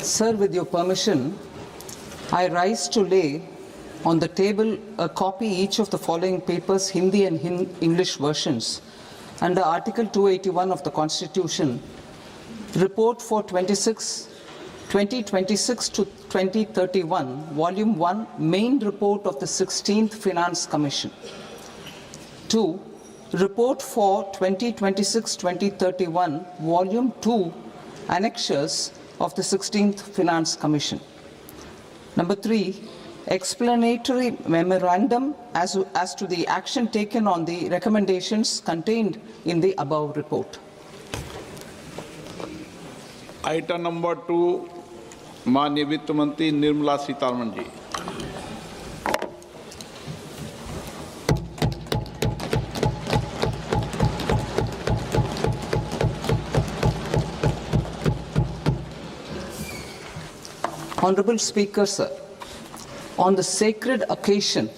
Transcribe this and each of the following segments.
Sir, with your permission, I rise to lay on the table a copy each of the following papers, Hindi and English versions, under Article 281 of the Constitution, Report for 2026 to 2031, Volume 1, Main Report of the 16th Finance Commission. 2. Report for 2026-2031, Volume 2, Annexures of the 16th Finance Commission. Number 3, explanatory memorandum as to the action taken on the recommendations contained in the above report. Item number 2, माननीय वित्त मंत्री Nirmala Sitharaman ji. Honorable Speaker, sir, on the sacred occasion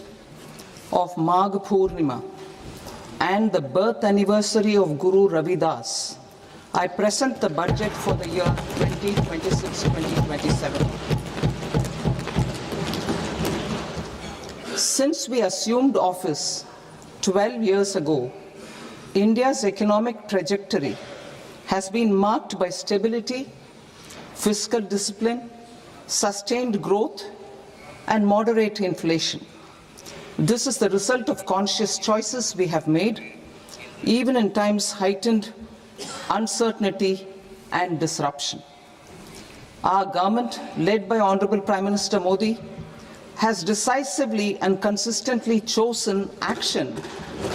of Magh Purnima and the birth anniversary of Guru Ravidas, I present the budget for the year 2026-2027. Since we assumed office 12 years ago, India's economic trajectory has been marked by stability, fiscal discipline, sustained growth, and moderate inflation. This is the result of conscious choices we have made, even in times heightened uncertainty and disruption. Our government, led by Honorable Prime Minister Modi, has decisively and consistently chosen action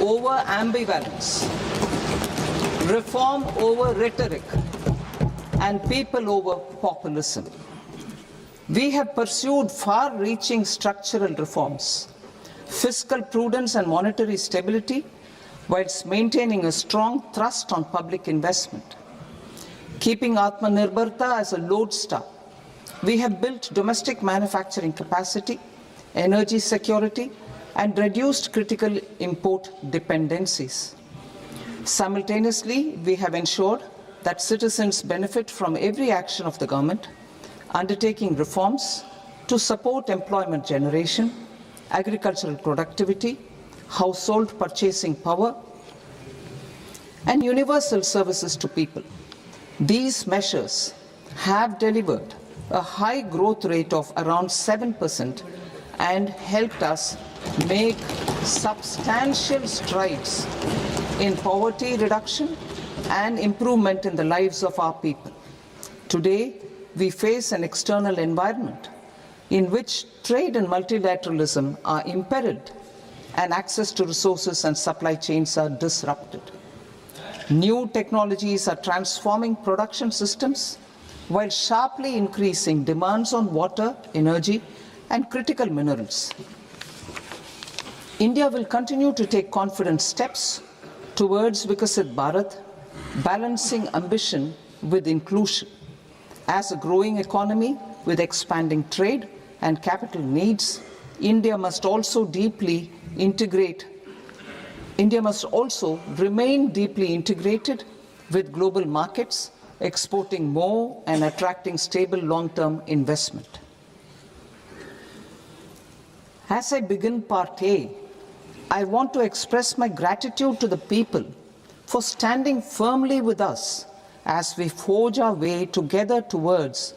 over ambivalence, reform over rhetoric, and people over populism. We have pursued far-reaching structural reforms, fiscal prudence and monetary stability, whilst maintaining a strong thrust on public investment. Keeping Atmanirbharta as a lodestar, we have built domestic manufacturing capacity, energy security, and reduced critical import dependencies. Simultaneously, we have ensured that citizens benefit from every action of the government, undertaking reforms to support employment generation, agricultural productivity, household purchasing power, and universal services to people. These measures have delivered a high growth rate of around 7% and helped us make substantial strides in poverty reduction and improvement in the lives of our people. Today, we face an external environment in which trade and multilateralism are imperiled and access to resources and supply chains are disrupted. New technologies are transforming production systems while sharply increasing demands on water, energy, and critical minerals. India will continue to take confident steps towards Vikasit Bharat, balancing ambition with inclusion. As a growing economy with expanding trade and capital needs, India must also remain deeply integrated with global markets, exporting more and attracting stable long-term investment. As I begin Part A, I want to express my gratitude to the people for standing firmly with us as we forge our way together towards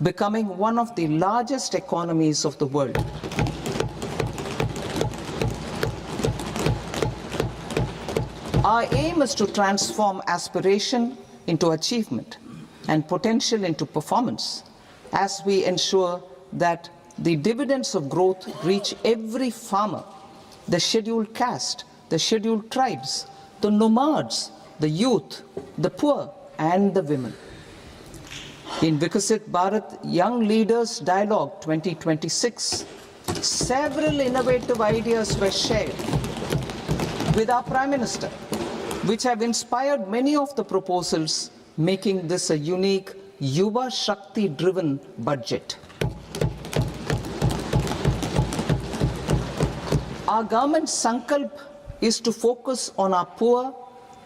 becoming one of the largest economies of the world. Our aim is to transform aspiration into achievement and potential into performance as we ensure that the dividends of growth reach every farmer, the scheduled caste, the scheduled tribes, the nomads, the youth, the poor, and the women. In Vikasit Bharat Young Leaders Dialogue 2026, several innovative ideas were shared with our Prime Minister, which have inspired many of the proposals, making this a unique Yuva Shakti-driven budget. Our government's sankalp is to focus on our poor,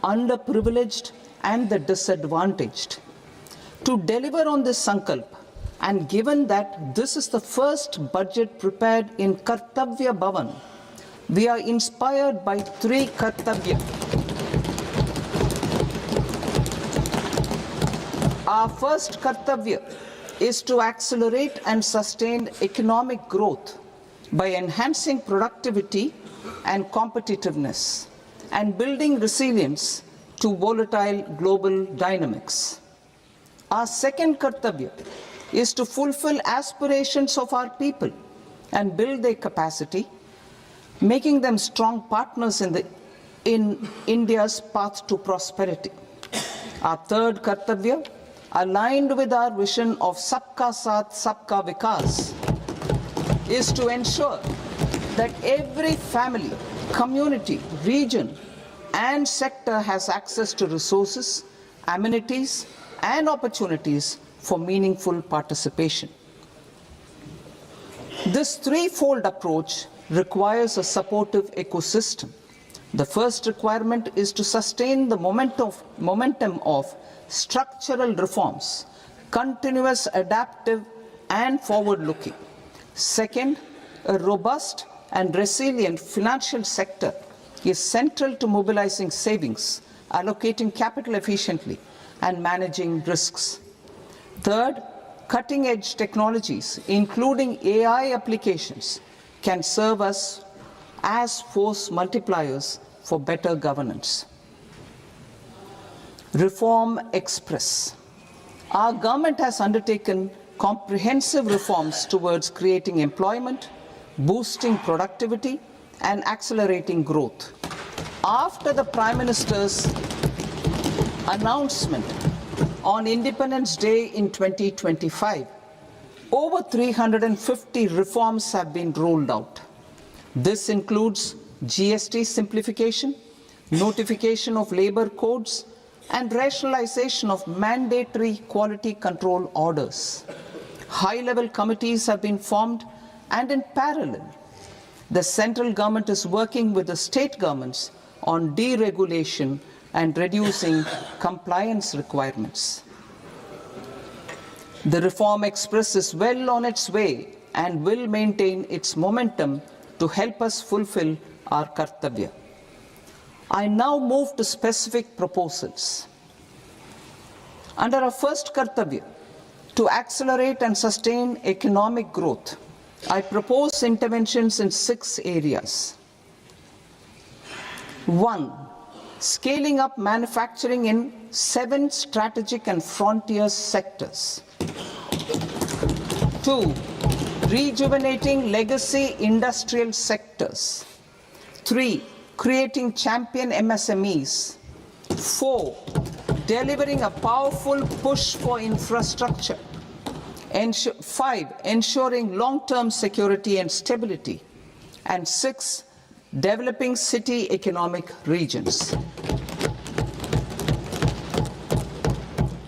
underprivileged, and the disadvantaged. To deliver on this sankalp, And given that this is the first budget prepared in Kartavya Bhavan, we are inspired by three Kartavya. Our first Kartavya is to accelerate and sustain economic growth by enhancing productivity and competitiveness and building resilience to volatile global dynamics. Our second Kartavya is to fulfill aspirations of our people and build their capacity, making them strong partners in India's path to prosperity. Our third Kartavya, aligned with our vision of Sabka Saath, Sabka Vikas, is to ensure that every family, community, region, and sector has access to resources, amenities, and opportunities for meaningful participation. This threefold approach requires a supportive ecosystem. The first requirement is to sustain the momentum of structural reforms, continuous, adaptive, and forward-looking. Second, a robust and resilient financial sector is central to mobilizing savings, allocating capital efficiently, and managing risks. Third, cutting-edge technologies, including AI applications, can serve us as force multipliers for better governance. Reform Express. Our government has undertaken comprehensive reforms towards creating employment, boosting productivity, and accelerating growth. After the Prime Minister's announcement on Independence Day in 2025, over 350 reforms have been rolled out. This includes GST simplification, notification of labor codes, and rationalization of mandatory quality control orders. High-level committees have been formed, and in parallel, the central government is working with the state governments on deregulation and reducing compliance requirements. The Reform Express is well on its way and will maintain its momentum to help us fulfill our Kartavya. I now move to specific proposals. Under our first Kartavya, to accelerate and sustain economic growth, I propose interventions in 6 areas. 1. Scaling up manufacturing in 7 strategic and frontier sectors. 2. Rejuvenating legacy industrial sectors. 3. Creating champion MSMEs. 4. Delivering a powerful push for infrastructure. 5. Ensuring long-term security and stability. And 6. Developing city economic regions.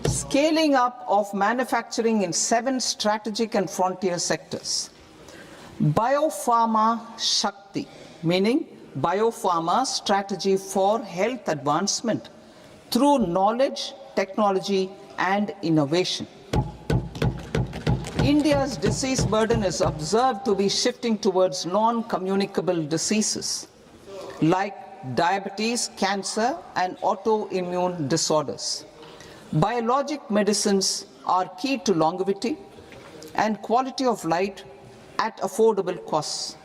Scaling up of manufacturing in 7 strategic and frontier sectors. Biopharma Shakti, meaning biopharma strategy for health advancement through knowledge, technology, and innovation. India's disease burden is observed to be shifting towards non-communicable diseases like diabetes, cancer, and autoimmune disorders. Biologic medicines are key to longevity and quality of life at affordable costs.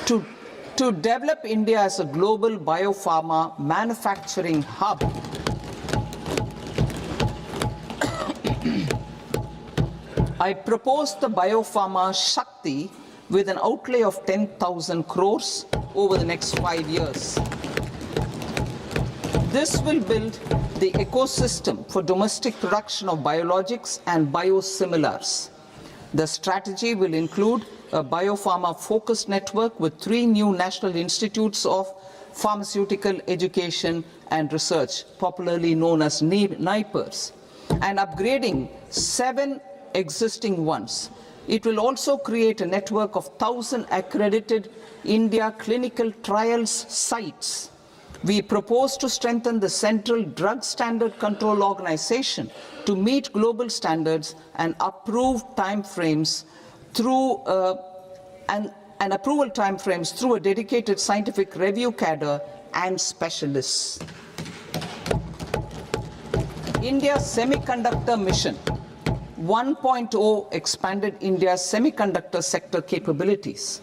To develop India as a global biopharma manufacturing hub, I propose the Biopharma Shakti with an outlay of 10,000 crores over the next 5 years. This will build the ecosystem for domestic production of biologics and biosimilars. The strategy will include a biopharma-focused network with 3 new national institutes of pharmaceutical education and research, popularly known as NIPERs, and upgrading 7 existing ones. It will also create a network of 1,000 accredited India clinical trials sites We propose to strengthen the Central Drug Standard Control Organization to meet global standards and approve timeframes through and approval timeframes through a dedicated scientific review cadre and specialists. India's semiconductor mission 1.0 expanded India's semiconductor sector capabilities.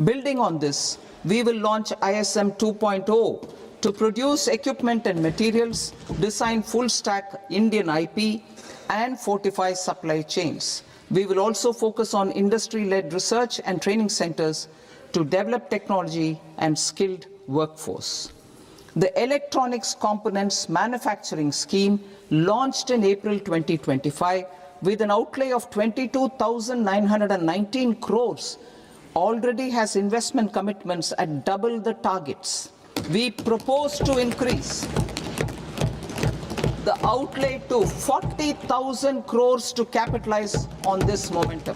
Building on this, we will launch ISM 2.0 to produce equipment and materials, design full-stack Indian IP, and fortify supply chains. We will also focus on industry-led research and training centers to develop technology and skilled workforce. The Electronics Components Manufacturing Scheme, launched in April 2025 with an outlay of 22,919 crores, already has investment commitments at double the targets. We propose to increase the outlay to 40,000 crores to capitalize on this momentum.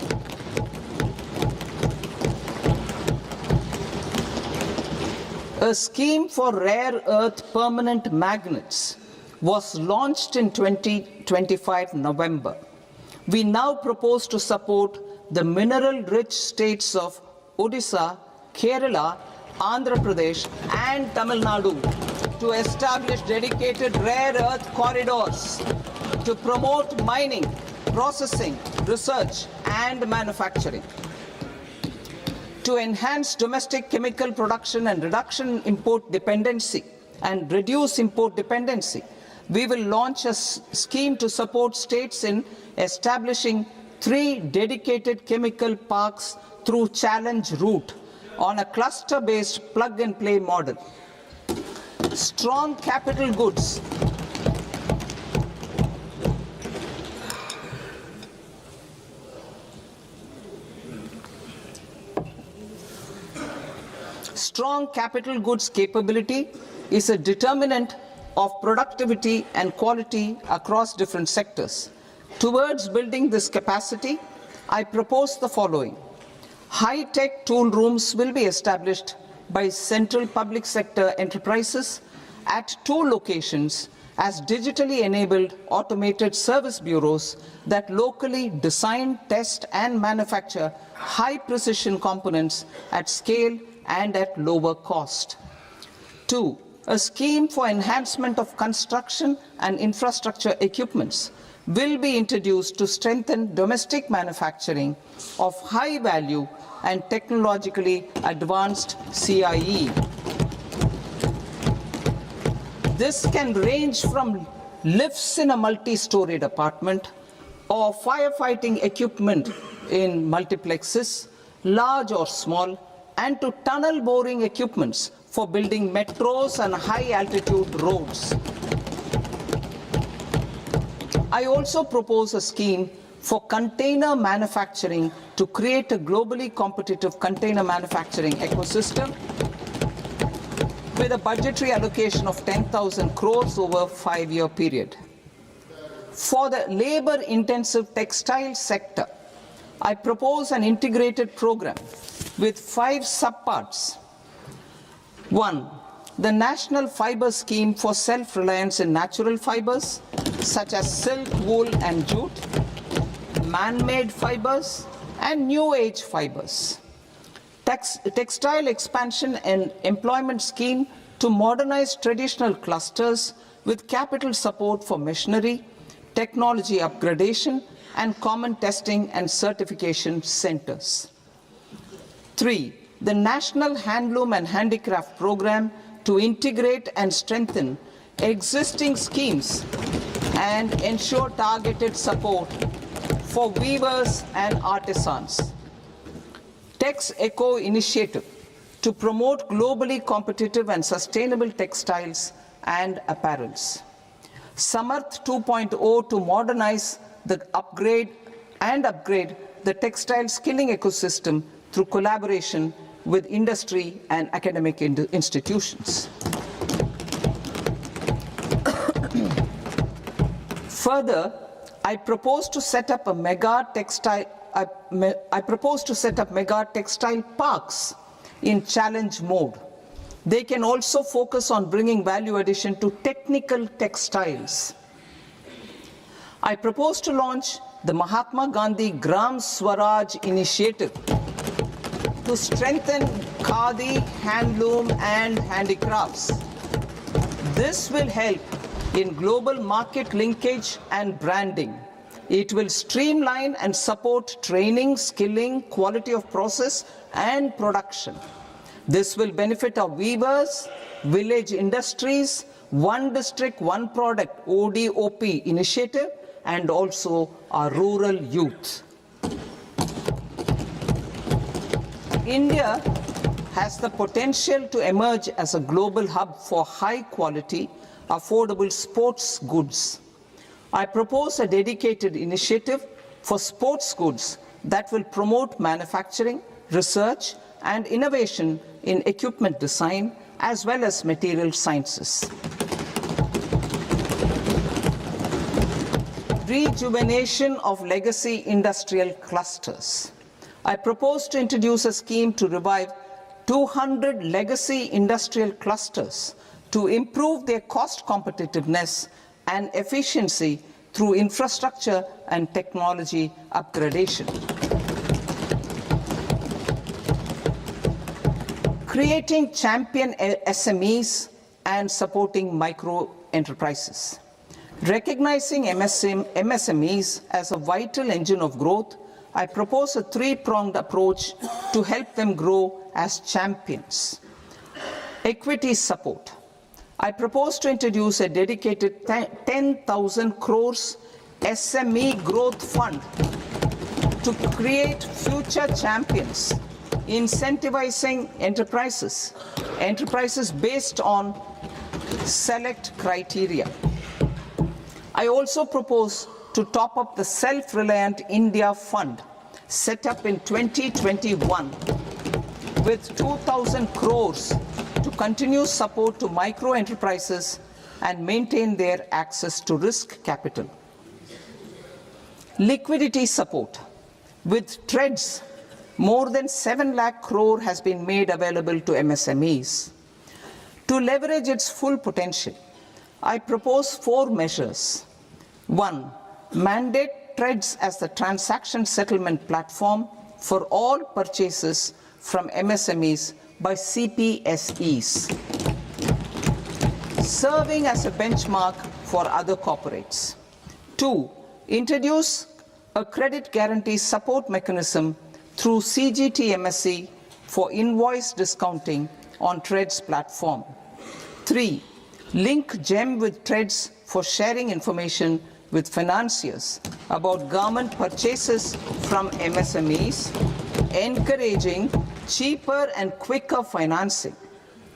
A scheme for rare earth permanent magnets was launched in 2025 November. We now propose to support the mineral-rich states of Odisha, Kerala, Andhra Pradesh, and Tamil Nadu to establish dedicated rare earth corridors to promote mining, processing, research, and manufacturing. To enhance domestic chemical production and reduction import dependency and reduce import dependency, we will launch a scheme to support states in establishing 3 dedicated chemical parks through challenge route on a cluster-based plug-and-play model. Strong capital goods. Strong capital goods capability is a determinant of productivity and quality across different sectors. Towards building this capacity, I propose the following. High-tech tool rooms will be established by central public sector enterprises at 2 locations as digitally enabled automated service bureaus that locally design, test, and manufacture high-precision components at scale and at lower cost. 2. A scheme for enhancement of construction and infrastructure equipments will be introduced to strengthen domestic manufacturing of high value and technologically advanced CIE. This can range from lifts in a multi-storied apartment or firefighting equipment in multiplexes, large or small, and to tunnel boring equipments for building metros and high-altitude roads. I also propose a scheme for container manufacturing to create a globally competitive container manufacturing ecosystem with a budgetary allocation of 10,000 crores over a 5-year period. For the labor-intensive textile sector, I propose an integrated program with 5 subparts. 1. The National Fiber Scheme for self-reliance in natural fibers, such as silk, wool, and jute, man-made fibers, and new age fibers. Textile expansion and employment scheme to modernize traditional clusters with capital support for machinery, technology upgradation, and common testing and certification centers. 3. The National Handloom and Handicraft Program to integrate and strengthen existing schemes and ensure targeted support for weavers and artisans. Tex Eco Initiative to promote globally competitive and sustainable textiles and apparels. Samarth 2.0 to modernize the upgrade the textile skilling ecosystem through collaboration with industry and academic institutions. Further, I propose to set up mega textile parks in challenge mode They can also focus on bringing value addition to technical textiles. I propose to launch the Mahatma Gandhi Gram Swaraj initiative to strengthen khadi, handloom and handicrafts. This will help in global market linkage and branding. It will streamline and support training, skilling, quality of process and production. This will benefit our weavers, village industries, one district, one product ODOP initiative, and also our rural youth. India has the potential to emerge as a global hub for high quality, affordable sports goods. I propose a dedicated initiative for sports goods that will promote manufacturing, research, and innovation in equipment design as well as material sciences. Rejuvenation of legacy industrial clusters. I propose to introduce a scheme to revive 200 legacy industrial clusters to improve their cost competitiveness and efficiency through infrastructure and technology upgradation. Creating champion SMEs and supporting micro enterprises. Recognizing MSMEs as a vital engine of growth, I propose a three-pronged approach to help them grow as champions. Equity support. I propose to introduce a dedicated 10,000 crores SME growth fund to create future champions, incentivizing enterprises based on select criteria. I also propose to top up the Self-Reliant India Fund set up in 2021 with 2,000 crores to continue support to micro enterprises and maintain their access to risk capital. Liquidity support. With TREDS, more than 7 lakh crore has been made available to MSMEs. To leverage its full potential, I propose 4 measures. 1. Mandate TREDS as the transaction settlement platform for all purchases from MSMEs by CPSEs, serving as a benchmark for other corporates. 2. Introduce a credit guarantee support mechanism through CGT-MSE for invoice discounting on TREDS platform. 3. Link GEM with TREDS for sharing information with financiers about government purchases from MSMEs, encouraging cheaper and quicker financing.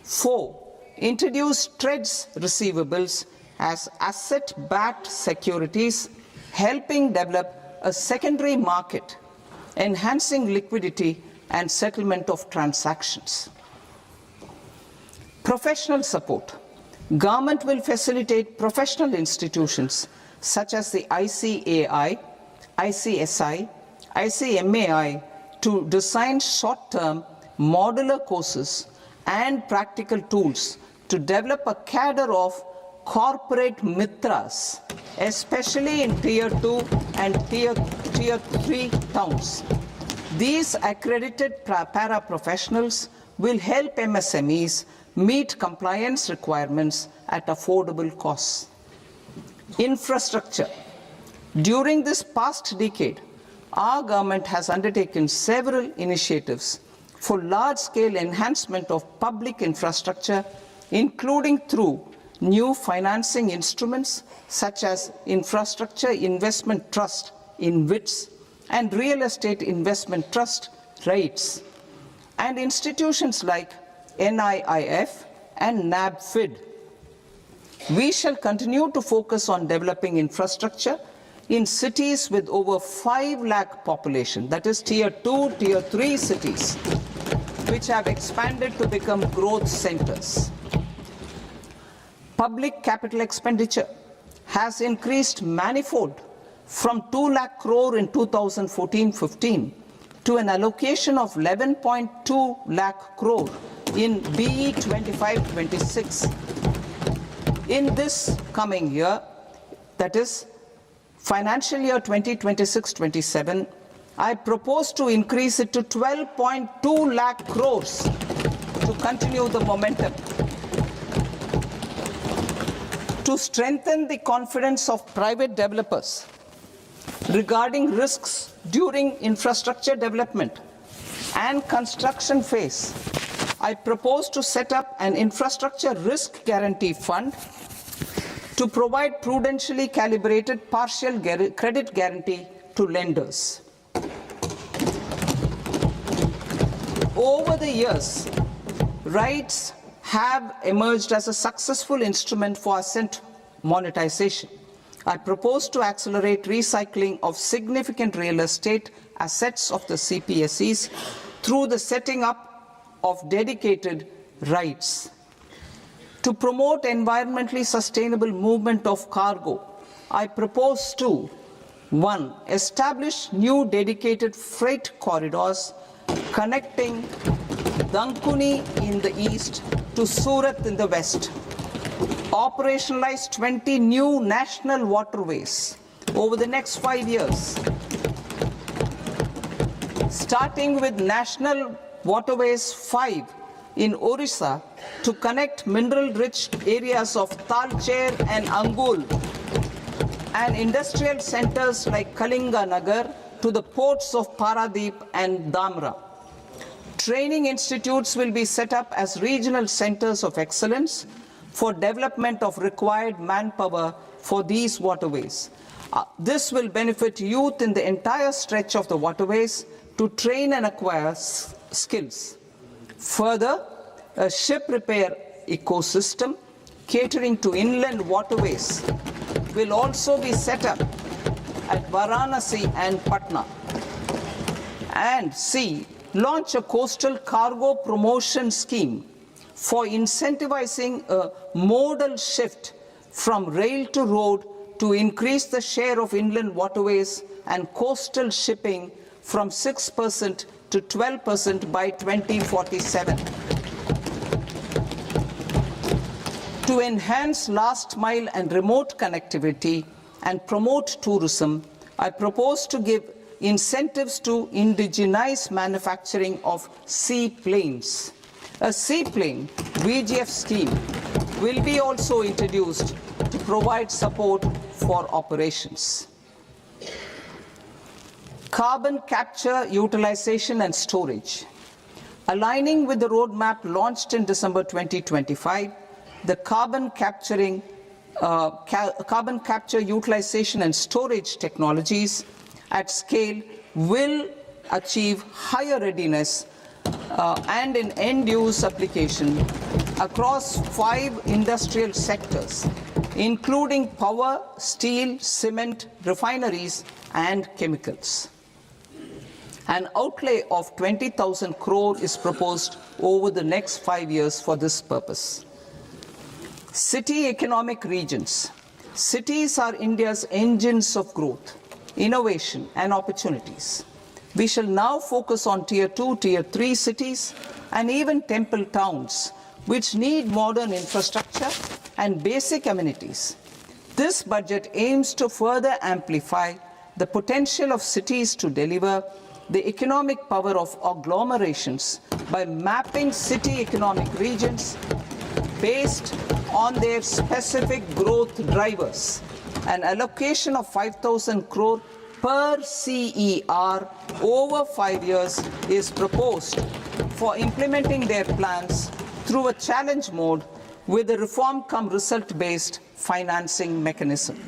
4. Introduce TREDS receivables as asset-backed securities, helping develop a secondary market, enhancing liquidity and settlement of transactions. Professional support. Government will facilitate professional institutions such as the ICAI, ICSI, ICMAI to design short-term modular courses and practical tools to develop a cadre of corporate mitras, especially in Tier 2 and Tier 3 towns. These accredited para-professionals will help MSMEs meet compliance requirements at affordable costs. Infrastructure. During this past decade, our government has undertaken several initiatives for large-scale enhancement of public infrastructure, including through new financing instruments such as Infrastructure Investment Trust (InvITs) and Real Estate Investment Trust (REITs), and institutions like NIIF and NABFID. We shall continue to focus on developing infrastructure in cities with over 5 lakh population, that is Tier 2, Tier 3 cities, which have expanded to become growth centers. Public capital expenditure has increased manifold from 2 lakh crore in 2014-15 to an allocation of 11.2 lakh crore in BE 25-26. In this coming year, that is financial year 2026-27, I propose to increase it to 12.2 lakh crores to continue the momentum. To strengthen the confidence of private developers regarding risks during infrastructure development and construction phase, I propose to set up an infrastructure risk guarantee fund to provide prudentially calibrated partial credit guarantee to lenders. Over the years, RITES have emerged as a successful instrument for asset monetization. I propose to accelerate recycling of significant real estate assets of the CPSEs through the setting up of dedicated RITES. To promote environmentally sustainable movement of cargo, I propose to 1. Establish new dedicated freight corridors connecting Dankuni in the east to Surat in the west. Operationalize 20 new national waterways over the next 5 years. Starting with National Waterways 5 in Orissa to connect mineral-rich areas of Talcher and Angul and industrial centers like Kalinga Nagar to the ports of Paradeep and Dhamra. Training institutes will be set up as regional centers of excellence for development of required manpower for these waterways. This will benefit youth in the entire stretch of the waterways to train and acquire skills. Further, a ship repair ecosystem catering to inland waterways will also be set up at Varanasi and Patna. And C, launch a coastal cargo promotion scheme for incentivizing a modal shift from rail to road to increase the share of inland waterways and coastal shipping from 6% to 12% by 2047. To enhance last mile and remote connectivity and promote tourism, I propose to give incentives to indigenize manufacturing of seaplanes. A seaplane VGF scheme will be also introduced to provide support for operations. Carbon capture, utilization and storage. Aligning with the roadmap launched in December 2025, the carbon capture, utilization and storage technologies at scale will achieve higher readiness and in end-use application across 5 industrial sectors, including power, steel, cement, refineries, and chemicals. An outlay of 20,000 crore is proposed over the next 5 years for this purpose. City economic regions. Cities are India's engines of growth, innovation, and opportunities. We shall now focus on Tier 2, Tier 3 cities, and even temple towns, which need modern infrastructure and basic amenities. This budget aims to further amplify the potential of cities to deliver the economic power of agglomerations by mapping city economic regions based on their specific growth drivers. An allocation of 5,000 crore per CER over 5 years is proposed for implementing their plans through a challenge mode with a reform-cum-result-based financing mechanism.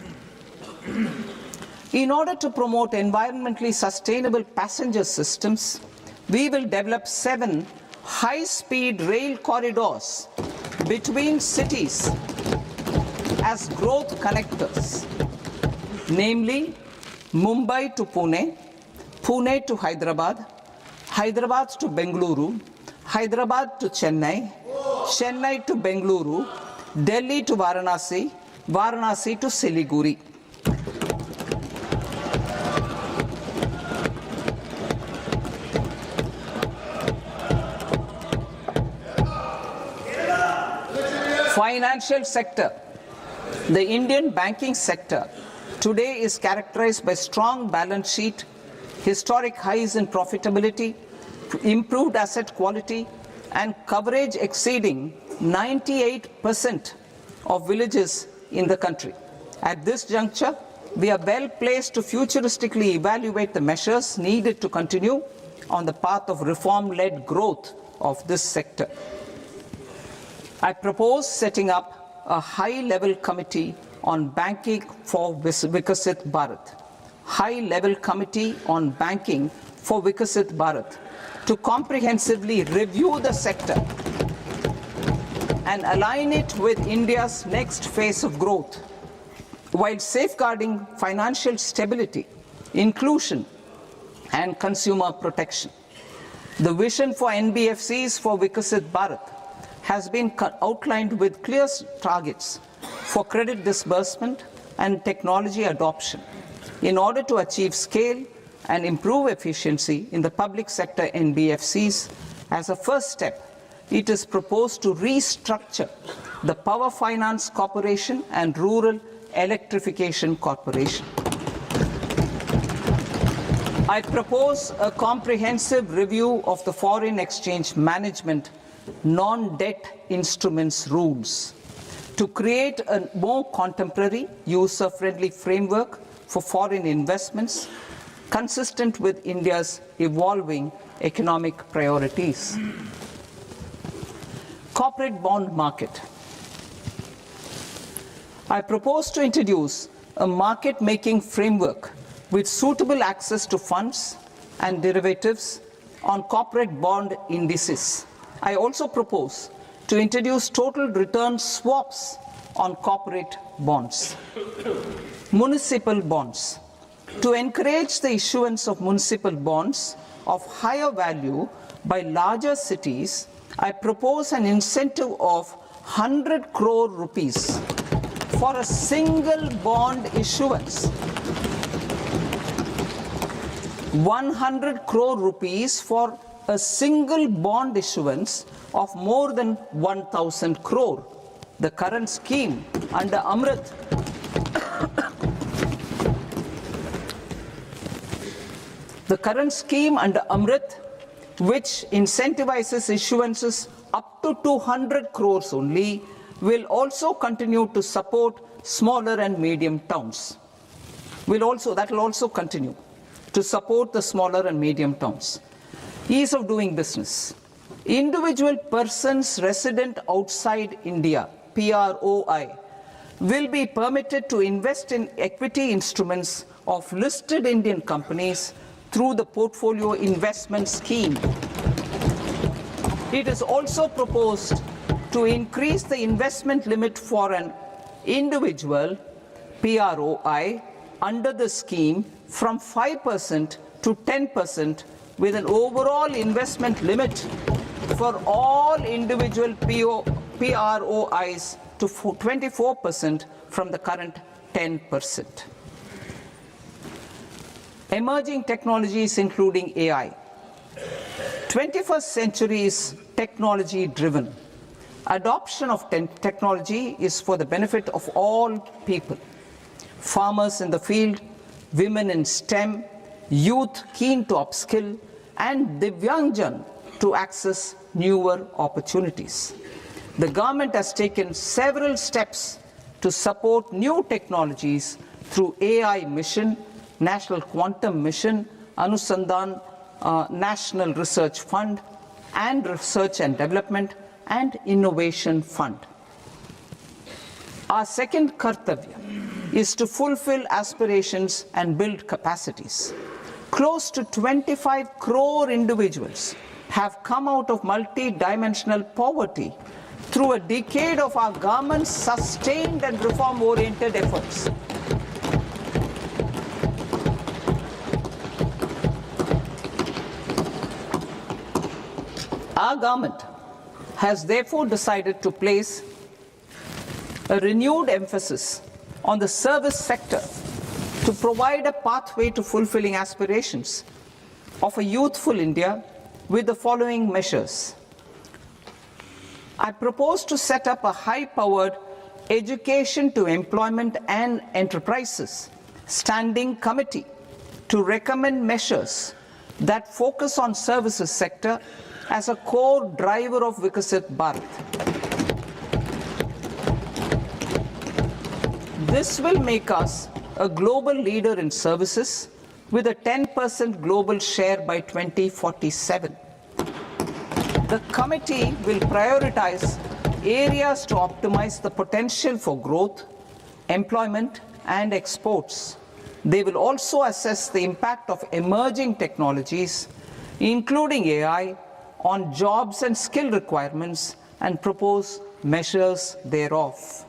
In order to promote environmentally sustainable passenger systems, we will develop 7 high-speed rail corridors between cities as growth connectors, namely Mumbai to Pune, Pune to Hyderabad, Hyderabad to Bengaluru, Hyderabad to Chennai, Chennai to Bengaluru, Delhi to Varanasi, Varanasi to Siliguri. Financial sector. The Indian banking sector today is characterized by strong balance sheet, historic highs in profitability, improved asset quality, and coverage exceeding 98% of villages in the country. At this juncture, we are well placed to futuristically evaluate the measures needed to continue on the path of reform-led growth of this sector. I propose setting up a high-level committee on banking for Vikasit Bharat. High-level committee on banking for Vikasit Bharat to comprehensively review the sector and align it with India's next phase of growth, while safeguarding financial stability, inclusion, and consumer protection. The vision for NBFCs for Vikasit Bharat has been outlined with clear targets for credit disbursement and technology adoption in order to achieve scale and improve efficiency in the public sector NBFCs. As a first step, it is proposed to restructure the Power Finance Corporation and Rural Electrification Corporation. I propose a comprehensive review of the foreign exchange management non-debt instruments rules to create a more contemporary, user-friendly framework for foreign investments consistent with India's evolving economic priorities. Corporate bond market. I propose to introduce a market-making framework with suitable access to funds and derivatives on corporate bond indices. I also propose to introduce total return swaps on corporate bonds. Municipal bonds. To encourage the issuance of municipal bonds of higher value by larger cities, I propose an incentive of 100 crore rupees for a single bond issuance. 100 crore rupees for a single bond issuance of more than 1,000 crore. The current scheme under Amrit which incentivizes issuances up to 200 crores only, will also continue to support smaller and medium towns. That will also continue to support the smaller and medium towns. Ease of doing business. Individual persons resident outside India, PROI, will be permitted to invest in equity instruments of listed Indian companies through the portfolio investment scheme. It is also proposed to increase the investment limit for an individual PROI under the scheme from 5% to 10%, with an overall investment limit for all individual PROIs to 24% from the current 10%. Emerging technologies including AI. 21st century is technology driven. Adoption of technology is for the benefit of all people. Farmers in the field, women in STEM, youth keen to upskill, and Divyangjan to access newer opportunities. The government has taken several steps to support new technologies through AI Mission, National Quantum Mission, Anusandhan National Research Fund, and Research and Development and Innovation Fund. Our second kartavya is to fulfill aspirations and build capacities. Close to 25 crore individuals have come out of multi-dimensional poverty through a decade of our government's sustained and reform-oriented efforts. Our government has therefore decided to place a renewed emphasis on the service sector to provide a pathway to fulfilling aspirations of a youthful India with the following measures. I propose to set up a high-powered Education to Employment and Enterprises Standing Committee to recommend measures that focus on services sector as a core driver of Vikasit Bharat. This will make us a global leader in services with a 10% global share by 2047. The committee will prioritize areas to optimize the potential for growth, employment, and exports. They will also assess the impact of emerging technologies, including AI, on jobs and skill requirements and propose measures thereof.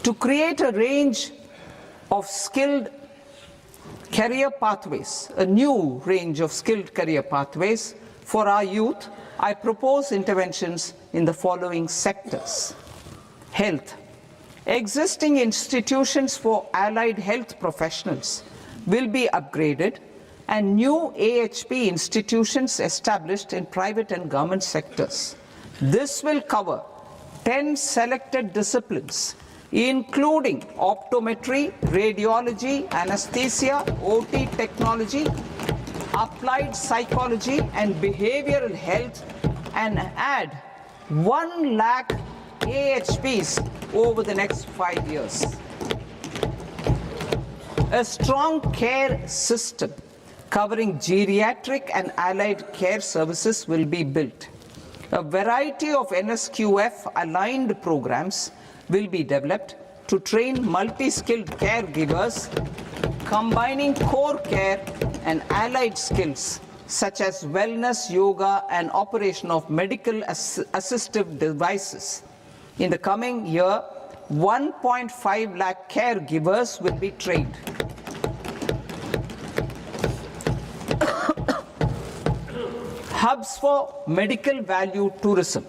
To create a range of skilled career pathways, a new range of skilled career pathways for our youth, I propose interventions in the following sectors. Health. Existing institutions for allied health professionals will be upgraded and new AHP institutions established in private and government sectors. This will cover 10 selected disciplines, including optometry, radiology, anesthesia, OT technology, applied psychology and behavioral health, and add 1 lakh AHPs over the next 5 years. A strong care system covering geriatric and allied care services will be built. A variety of NSQF aligned programs will be developed to train multi-skilled caregivers, combining core care and allied skills such as wellness, yoga, and operation of medical assistive devices. In the coming year, 1.5 lakh caregivers will be trained. Hubs for medical value tourism.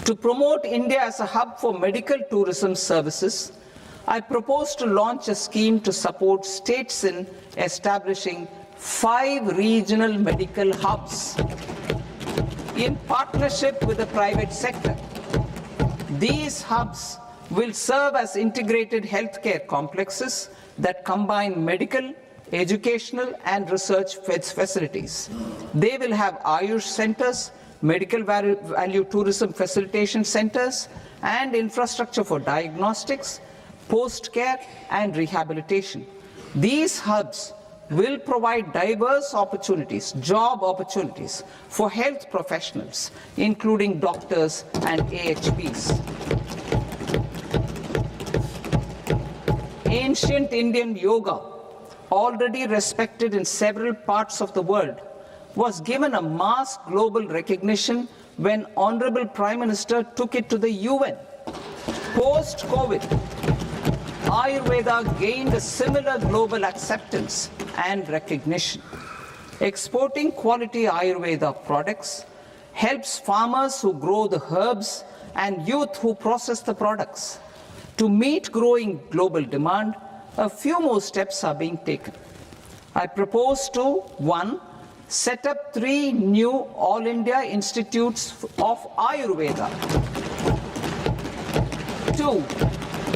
To promote India as a hub for medical tourism services, I propose to launch a scheme to support states in establishing 5 regional medical hubs in partnership with the private sector. These hubs will serve as integrated healthcare complexes that combine medical, educational, and research facilities. They will have Ayush centers, medical value tourism facilitation centers, and infrastructure for diagnostics, post-care, and rehabilitation. These hubs will provide diverse opportunities, job opportunities for health professionals, including doctors and AHPs. Ancient Indian yoga, already respected in several parts of the world, was given a mass global recognition when Honorable Prime Minister took it to the UN. Post-COVID, Ayurveda gained a similar global acceptance and recognition. Exporting quality Ayurveda products helps farmers who grow the herbs and youth who process the products. To meet growing global demand, a few more steps are being taken. I propose to 1. Set up 3 new All India Institutes of Ayurveda. 2.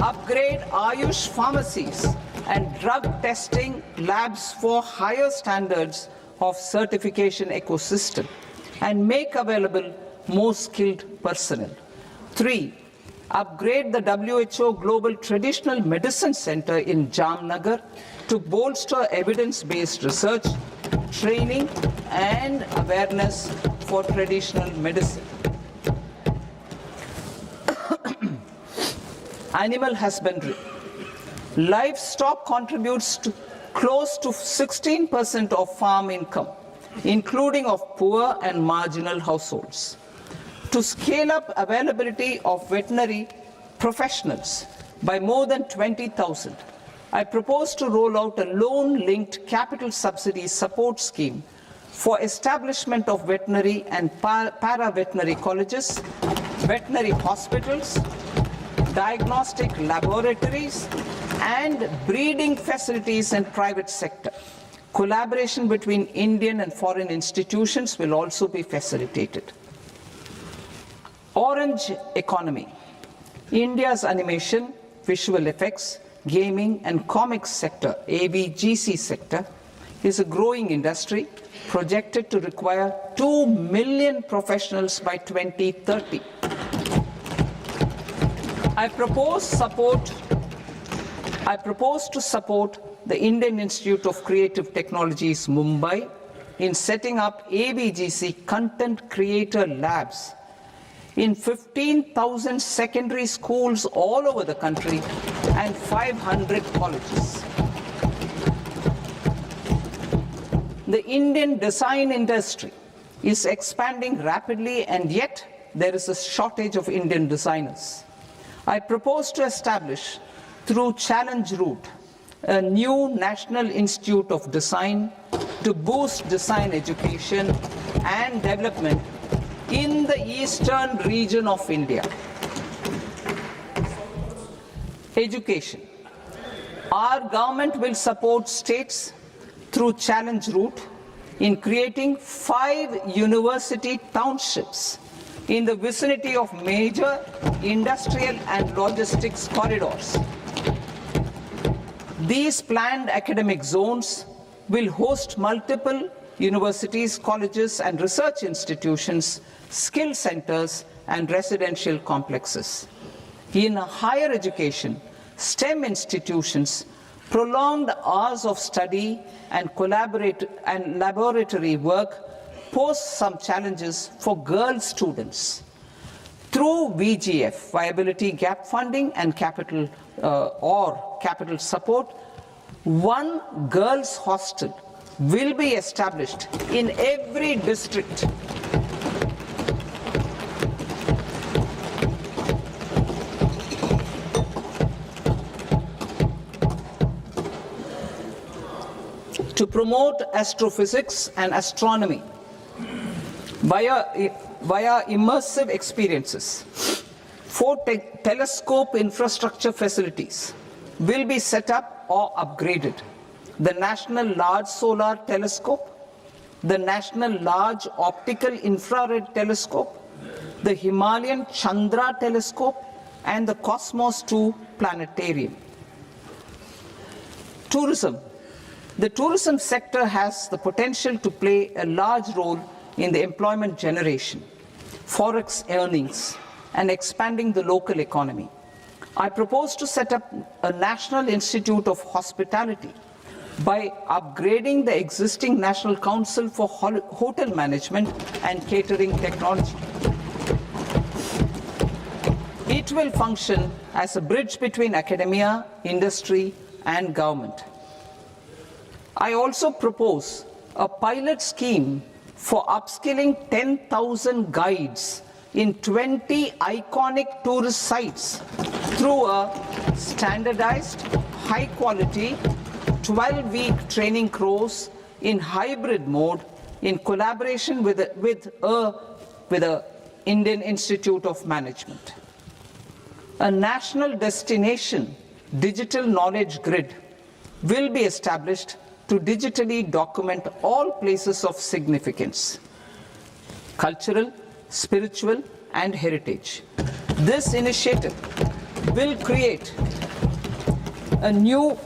Upgrade Ayush pharmacies and drug testing labs for higher standards of certification ecosystem and make available more skilled personnel. 3. Upgrade the WHO Global Traditional Medicine Center in Jamnagar to bolster evidence-based research, training, and awareness for traditional medicine. Animal husbandry. Livestock contributes to close to 16% of farm income, including of poor and marginal households. To scale up availability of veterinary professionals by more than 20,000, I propose to roll out a loan-linked capital subsidy support scheme for establishment of veterinary and para-veterinary colleges, veterinary hospitals, diagnostic laboratories, and breeding facilities in private sector. Collaboration between Indian and foreign institutions will also be facilitated. Orange economy. India's animation, visual effects, gaming and comics sector, AVGC sector, is a growing industry projected to require 2 million professionals by 2030. I propose to support the Indian Institute of Creative Technologies, Mumbai, in setting up AVGC content creator labs in 15,000 secondary schools all over the country and 500 colleges. The Indian design industry is expanding rapidly, and yet there is a shortage of Indian designers. I propose to establish, through challenge route, a new National Institute of Design to boost design education and development in the eastern region of India. Education. Our government will support states through challenge route in creating 5 university townships in the vicinity of major industrial and logistics corridors. These planned academic zones will host multiple universities, colleges and research institutions, skill centers and residential complexes. In higher education, STEM institutions, prolonged hours of study and laboratory work pose some challenges for girl students. Through VGF, viability gap funding and capital support, one girls' hostel will be established in every district. To promote astrophysics and astronomy via immersive experiences, 4 telescope infrastructure facilities will be set up or upgraded. The National Large Solar Telescope, the National Large Optical Infrared Telescope, the Himalayan Chandra Telescope, and the Cosmos 2 Planetarium. Tourism. The tourism sector has the potential to play a large role in the employment generation, forex earnings, and expanding the local economy. I propose to set up a National Institute of Hospitality by upgrading the existing National Council for Hotel Management and Catering Technology. It will function as a bridge between academia, industry, and government. I also propose a pilot scheme for upskilling 10,000 guides in 20 iconic tourist sites through a standardized, high-quality, 12-week training course in hybrid mode in collaboration with the Indian Institute of Management. A national destination digital knowledge grid will be established to digitally document all places of significance, cultural, spiritual, and heritage. This initiative will create a new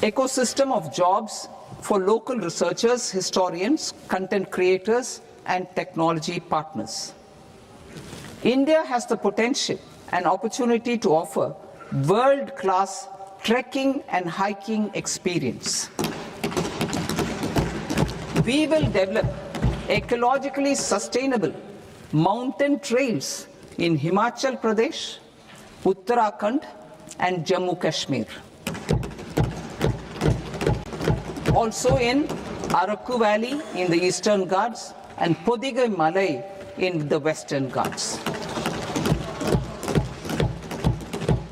ecosystem of jobs for local researchers, historians, content creators, and technology partners. India has the potential and opportunity to offer world-class trekking and hiking experience. We will develop ecologically sustainable mountain trails in Himachal Pradesh, Uttarakhand, and Jammu Kashmir. Also in Araku Valley in the Eastern Ghats and Podigai Malai in the Western Ghats.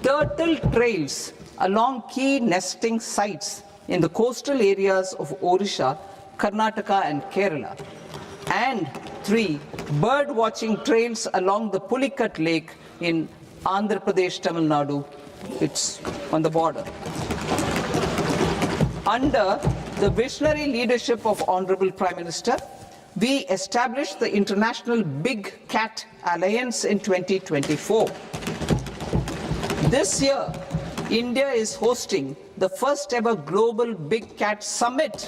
Turtle trails along key nesting sites in the coastal areas of Odisha, Karnataka, and Kerala. And 3 bird watching trails along the Pulikat Lake in Andhra Pradesh, Tamil Nadu. It's on the border. Under the visionary leadership of Honorable Prime Minister, we established the International Big Cat Alliance in 2024. This year, India is hosting the first ever Global Big Cat Summit,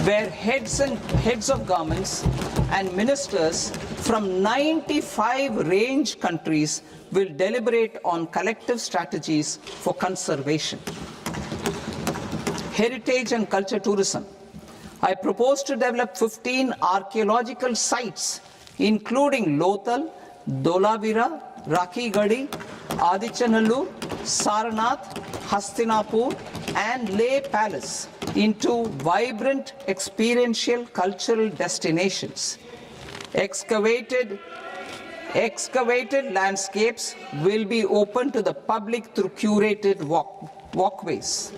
where heads of governments and ministers from 95 range countries will deliberate on collective strategies for conservation. Heritage and culture tourism. I propose to develop 15 archaeological sites, including Lothal, Dholavira, Rakhi Gadi, Adichanallur, Saranath, Hastinapur, and Leh Palace into vibrant experiential cultural destinations. Excavated landscapes will be open to the public through curated walkways.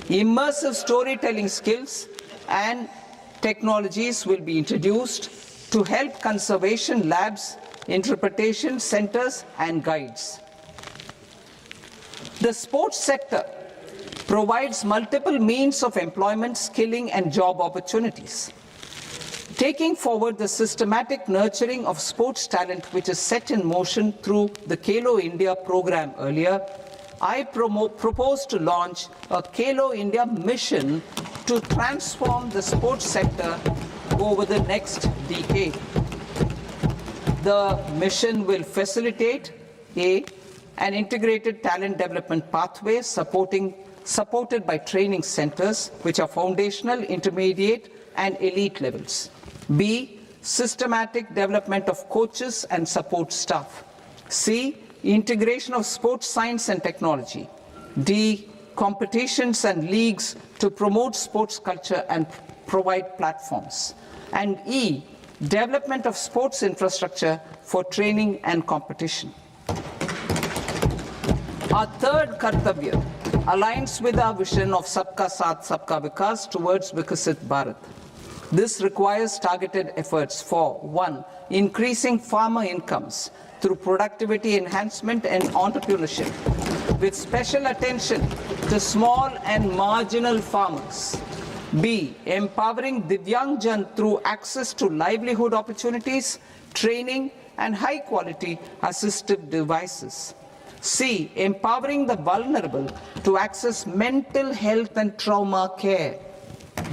Immersive storytelling skills and technologies will be introduced to help conservation labs, interpretation centers, and guides. The sports sector provides multiple means of employment, skilling, and job opportunities. Taking forward the systematic nurturing of sports talent which is set in motion through the Khelo India program earlier, I propose to launch a Khelo India mission to transform the sports sector over the next decade. The mission will facilitate an integrated talent development pathway supported by training centers which are foundational, intermediate, and elite levels. B, systematic development of coaches and support staff. C, integration of sports science and technology. D, competitions and leagues to promote sports culture and provide platforms. And E, development of sports infrastructure for training and competition. Our third Kartavya aligns with our vision of Sabka Saath, Sabka Vikas towards Vikasit Bharat. This requires targeted efforts for 1. Increasing farmer incomes through productivity enhancement and entrepreneurship, with special attention to small and marginal farmers. B. Empowering Divyangjan through access to livelihood opportunities, training, and high-quality assistive devices. C. Empowering the vulnerable to access mental health and trauma care.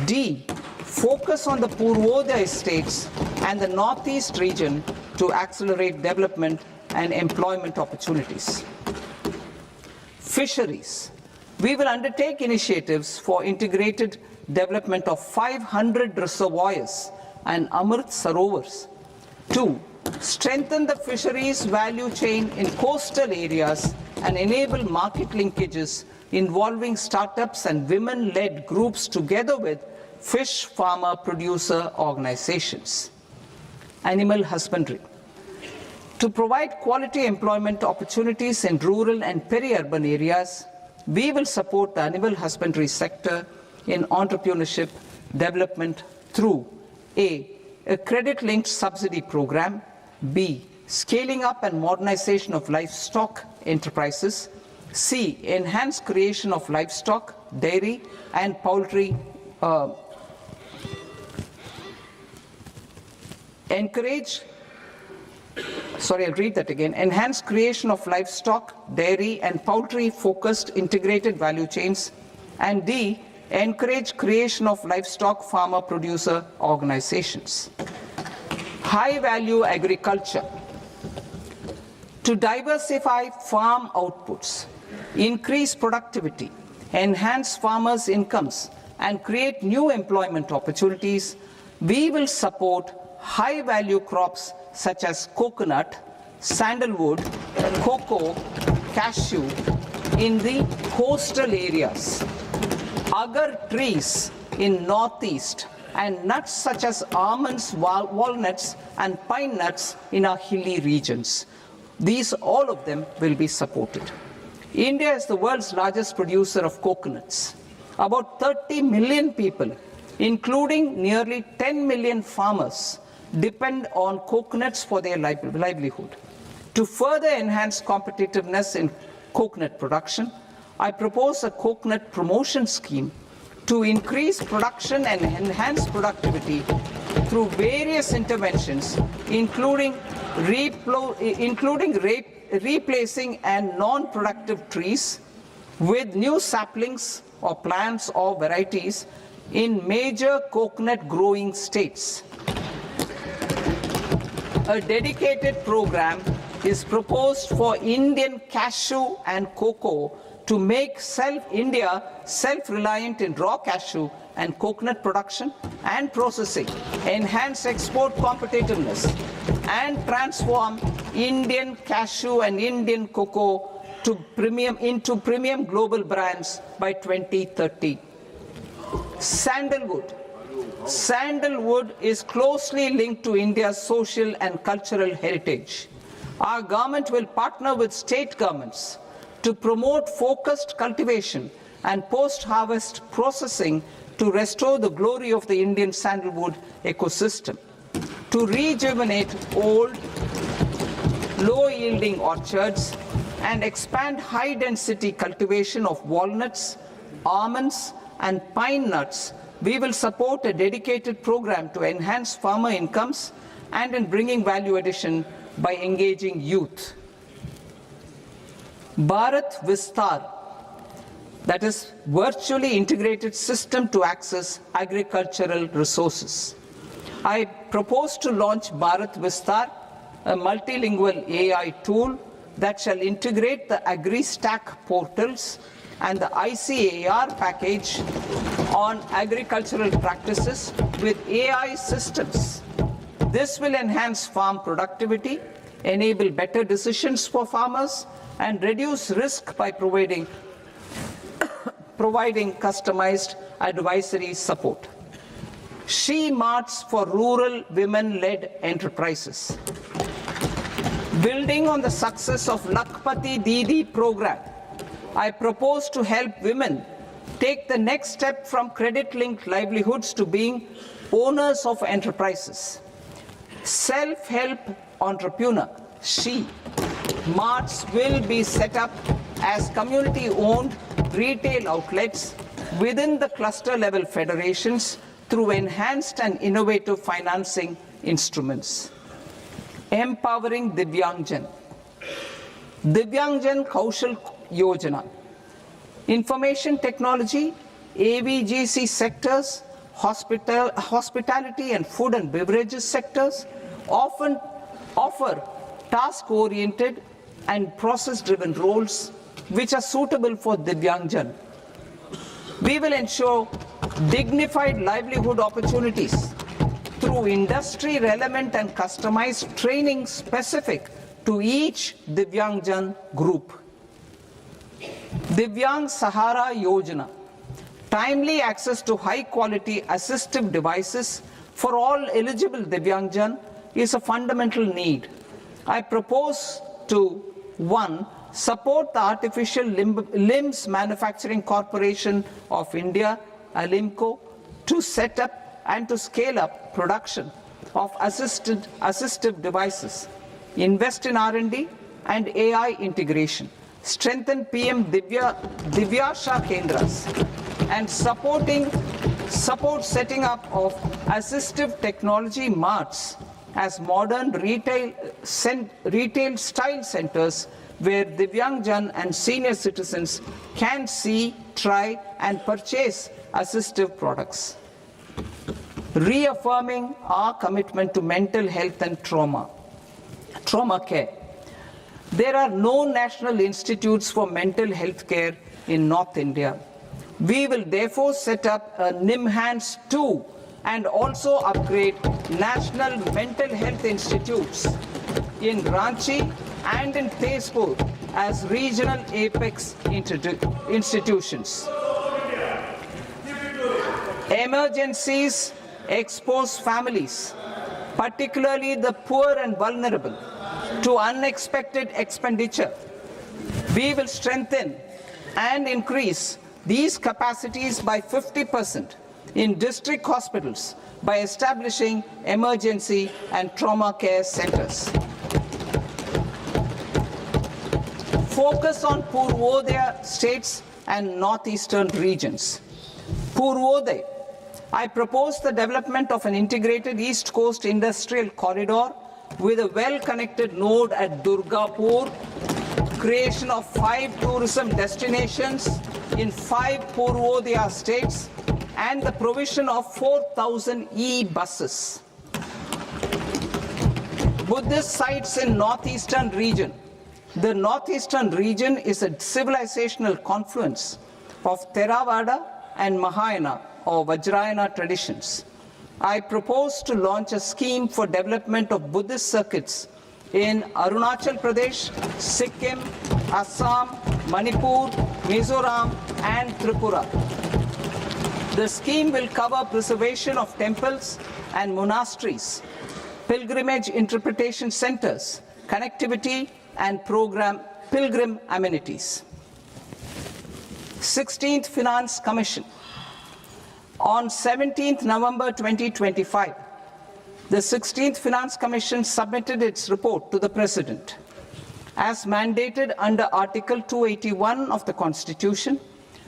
D. Focus on the Purvodaya states and the Northeast region to accelerate development and employment opportunities. Fisheries. We will undertake initiatives for integrated development of 500 reservoirs and Amrit Sarovars. 2. Strengthen the fisheries value chain in coastal areas and enable market linkages involving startups and women-led groups together with fish farmer producer organizations. Animal husbandry. To provide quality employment opportunities in rural and peri-urban areas, we will support the animal husbandry sector in entrepreneurship development through A. A credit-linked subsidy program. B. Scaling up and modernization of livestock enterprises. C. Enhanced creation of livestock, dairy, and poultry. Enhanced creation of livestock, dairy, and poultry-focused integrated value chains. And D. Encourage creation of livestock farmer-producer organizations. High-value agriculture. To diversify farm outputs, increase productivity, enhance farmers' incomes, and create new employment opportunities, we will support high-value crops such as coconut, sandalwood, cocoa, cashew in the coastal areas, agar trees in northeast, and nuts such as almonds, walnuts, and pine nuts in our hilly regions. All of them will be supported. India is the world's largest producer of coconuts. About 30 million people, including nearly 10 million farmers, depend on coconuts for their livelihood. To further enhance competitiveness in coconut production, I propose a coconut promotion scheme to increase production and enhance productivity through various interventions, including replacing and non-productive trees with new saplings or plants or varieties in major coconut growing states. A dedicated program is proposed for Indian cashew and cocoa to make India self-reliant in raw cashew and coconut production and processing, enhance export competitiveness, and transform Indian cashew and Indian cocoa into premium global brands by 2030. Sandalwood. Sandalwood is closely linked to India's social and cultural heritage. Our government will partner with state governments to promote focused cultivation and post-harvest processing to restore the glory of the Indian sandalwood ecosystem, to rejuvenate old, low-yielding orchards, and expand high-density cultivation of walnuts, almonds, and pine nuts. We will support a dedicated program to enhance farmer incomes and in bringing value addition by engaging youth. Bharat Vistar, that is virtually integrated system to access agricultural resources. I propose to launch Bharat Vistar, a multilingual AI tool that shall integrate the AgriStack portals and the ICAR package on agricultural practices with AI systems. This will enhance farm productivity, enable better decisions for farmers, and reduce risk by providing customized advisory support. She Marts for rural women-led enterprises. Building on the success of Lakpati Didi program, I propose to help women take the next step from credit-linked livelihoods to being owners of enterprises. Self-help entrepreneur, She Marts will be set up as community-owned retail outlets within the cluster-level federations through enhanced and innovative financing instruments. Empowering Divyangjan. Divyangjan Kaushal Yojana. Information technology, AVGC sectors, hospitality and food and beverages sectors often offer task-oriented and process-driven roles which are suitable for Divyangjan. We will ensure dignified livelihood opportunities through industry-relevant and customized training specific to each Divyangjan group. Divyang Sahara Yojana. Timely access to high-quality assistive devices for all eligible Divyangjan is a fundamental need. I propose to 1. Support the Artificial Limbs Manufacturing Corporation of India, Alimco, to set up and to scale up production of assistive devices, invest in R&D and AI integration, strengthen PM Divyasha Kendras, and support setting up of assistive technology marts as modern retail style centers where Divyangjan and senior citizens can see, try and purchase assistive products. Reaffirming our commitment to mental health and trauma care. There are no national institutes for mental health care in North India. We will therefore set up a NIMHANS 2 and also upgrade national mental health institutes in Ranchi and in Tezpur as regional apex institutions. Emergencies expose families, particularly the poor and vulnerable, to unexpected expenditure. We will strengthen and increase these capacities by 50% in district hospitals by establishing emergency and trauma care centers. Focus on Purvodaya states and northeastern regions. Purvodaya, I propose the development of an integrated East Coast industrial corridor with a well-connected node at Durgapur, creation of 5 tourism destinations in 5 Purvodaya states, and the provision of 4,000 e-buses. Buddhist sites in northeastern region. The northeastern region is a civilizational confluence of Theravada and Mahayana or Vajrayana traditions. I propose to launch a scheme for development of Buddhist circuits in Arunachal Pradesh, Sikkim, Assam, Manipur, Mizoram, and Tripura. The scheme will cover preservation of temples and monasteries, pilgrimage interpretation centers, connectivity, and pilgrim amenities. 16th Finance Commission. On 17th November 2025, the 16th Finance Commission submitted its report to the President. As mandated under Article 281 of the Constitution,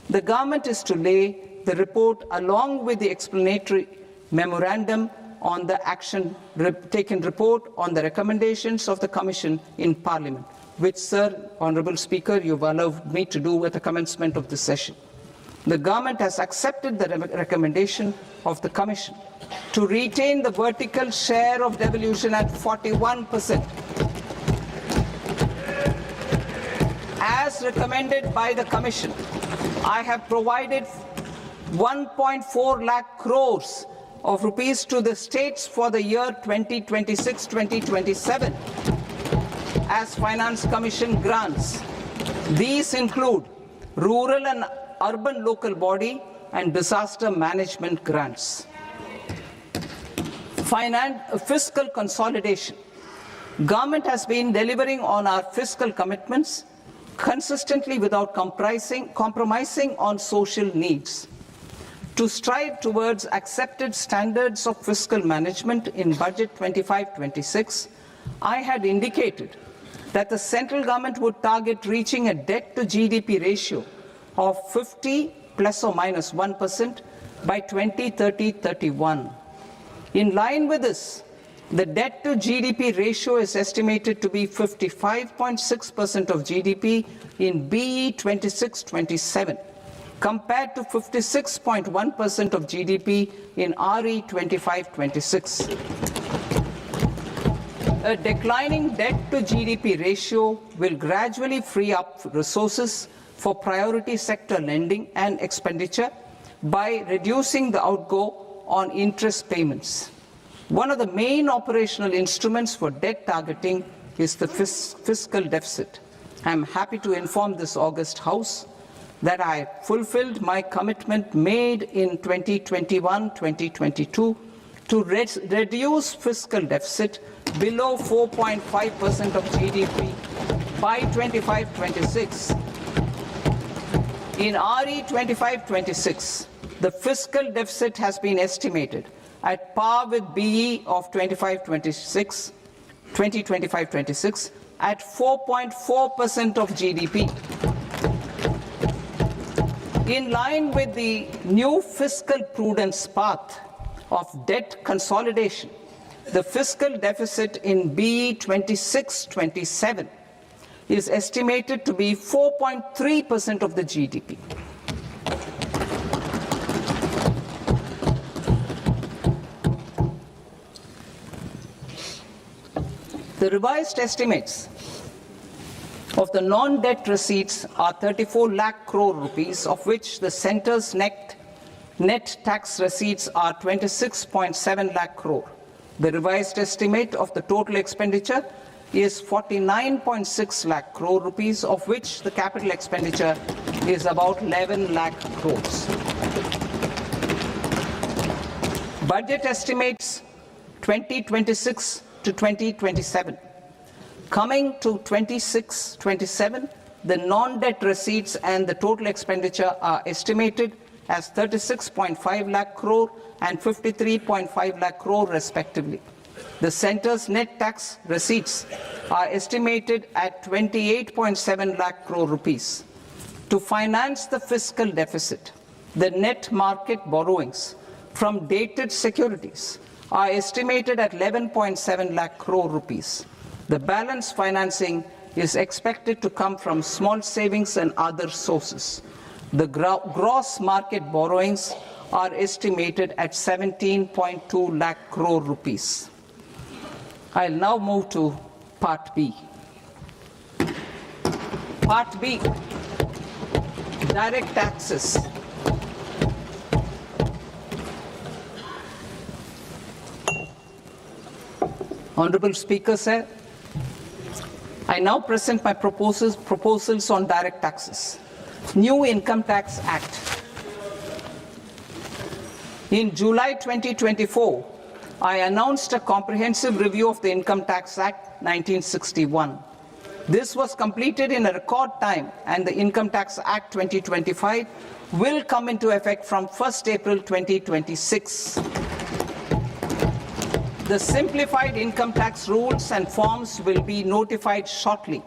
the government is to lay the report along with the explanatory memorandum on the action taken report on the recommendations of the Commission in Parliament, which, Sir, Honourable Speaker, you've allowed me to do at the commencement of this session. The government has accepted the recommendation of the Commission to retain the vertical share of devolution at 41%. As recommended by the Commission, I have provided 1.4 lakh crores of rupees to the states for the year 2026-2027 as Finance Commission grants. These include rural and urban local body and disaster management grants. Fiscal consolidation. Government has been delivering on our fiscal commitments consistently without compromising on social needs. To strive towards accepted standards of fiscal management in Budget 25-26, I had indicated that the central government would target reaching a debt to GDP ratio of 50 plus or minus 1% by 2030-31. In line with this, the debt to GDP ratio is estimated to be 55.6% of GDP in BE 26-27, compared to 56.1% of GDP in RE 25-26. A declining debt to GDP ratio will gradually free up resources for priority sector lending and expenditure by reducing the outgo on interest payments. One of the main operational instruments for debt targeting is the fiscal deficit. I am happy to inform this august House that I fulfilled my commitment made in 2021-2022 to reduce fiscal deficit below 4.5% of GDP by 25-26. In RE 25-26, the fiscal deficit has been estimated at par with BE of 2025-26 at 4.4% of GDP. In line with the new fiscal prudence path of debt consolidation, the fiscal deficit in BE 26-27 is estimated to be 4.3% of the GDP. The revised estimates of the non-debt receipts are 34 lakh crore rupees, of which the centre's net tax receipts are 26.7 lakh crore. The revised estimate of the total expenditure is 49.6 lakh crore rupees, of which the capital expenditure is about 11 lakh crores. Budget estimates 2026 to 2027. Coming to 26-27, the non-debt receipts and the total expenditure are estimated as 36.5 lakh crore and 53.5 lakh crore respectively. The centre's net tax receipts are estimated at 28.7 lakh crore rupees. To finance the fiscal deficit, the net market borrowings from dated securities are estimated at 11.7 lakh crore rupees. The balance financing is expected to come from small savings and other sources. The gross market borrowings are estimated at 17.2 lakh crore rupees. I'll now move to Part B. Part B, direct taxes. Honorable Speaker, sir, I now present my proposals on direct taxes. New Income Tax Act. In July 2024, I announced a comprehensive review of the Income Tax Act 1961. This was completed in a record time, and the Income Tax Act 2025 will come into effect from 1st April 2026. The simplified income tax rules and forms will be notified shortly,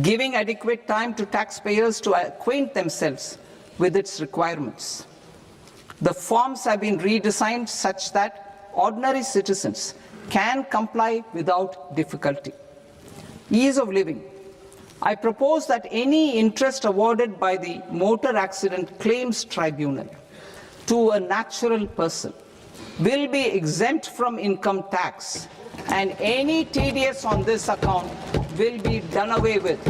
giving adequate time to taxpayers to acquaint themselves with its requirements. The forms have been redesigned such that ordinary citizens can comply without difficulty. Ease of living. I propose that any interest awarded by the Motor Accident Claims Tribunal to a natural person will be exempt from income tax, and any TDS on this account will be done away with.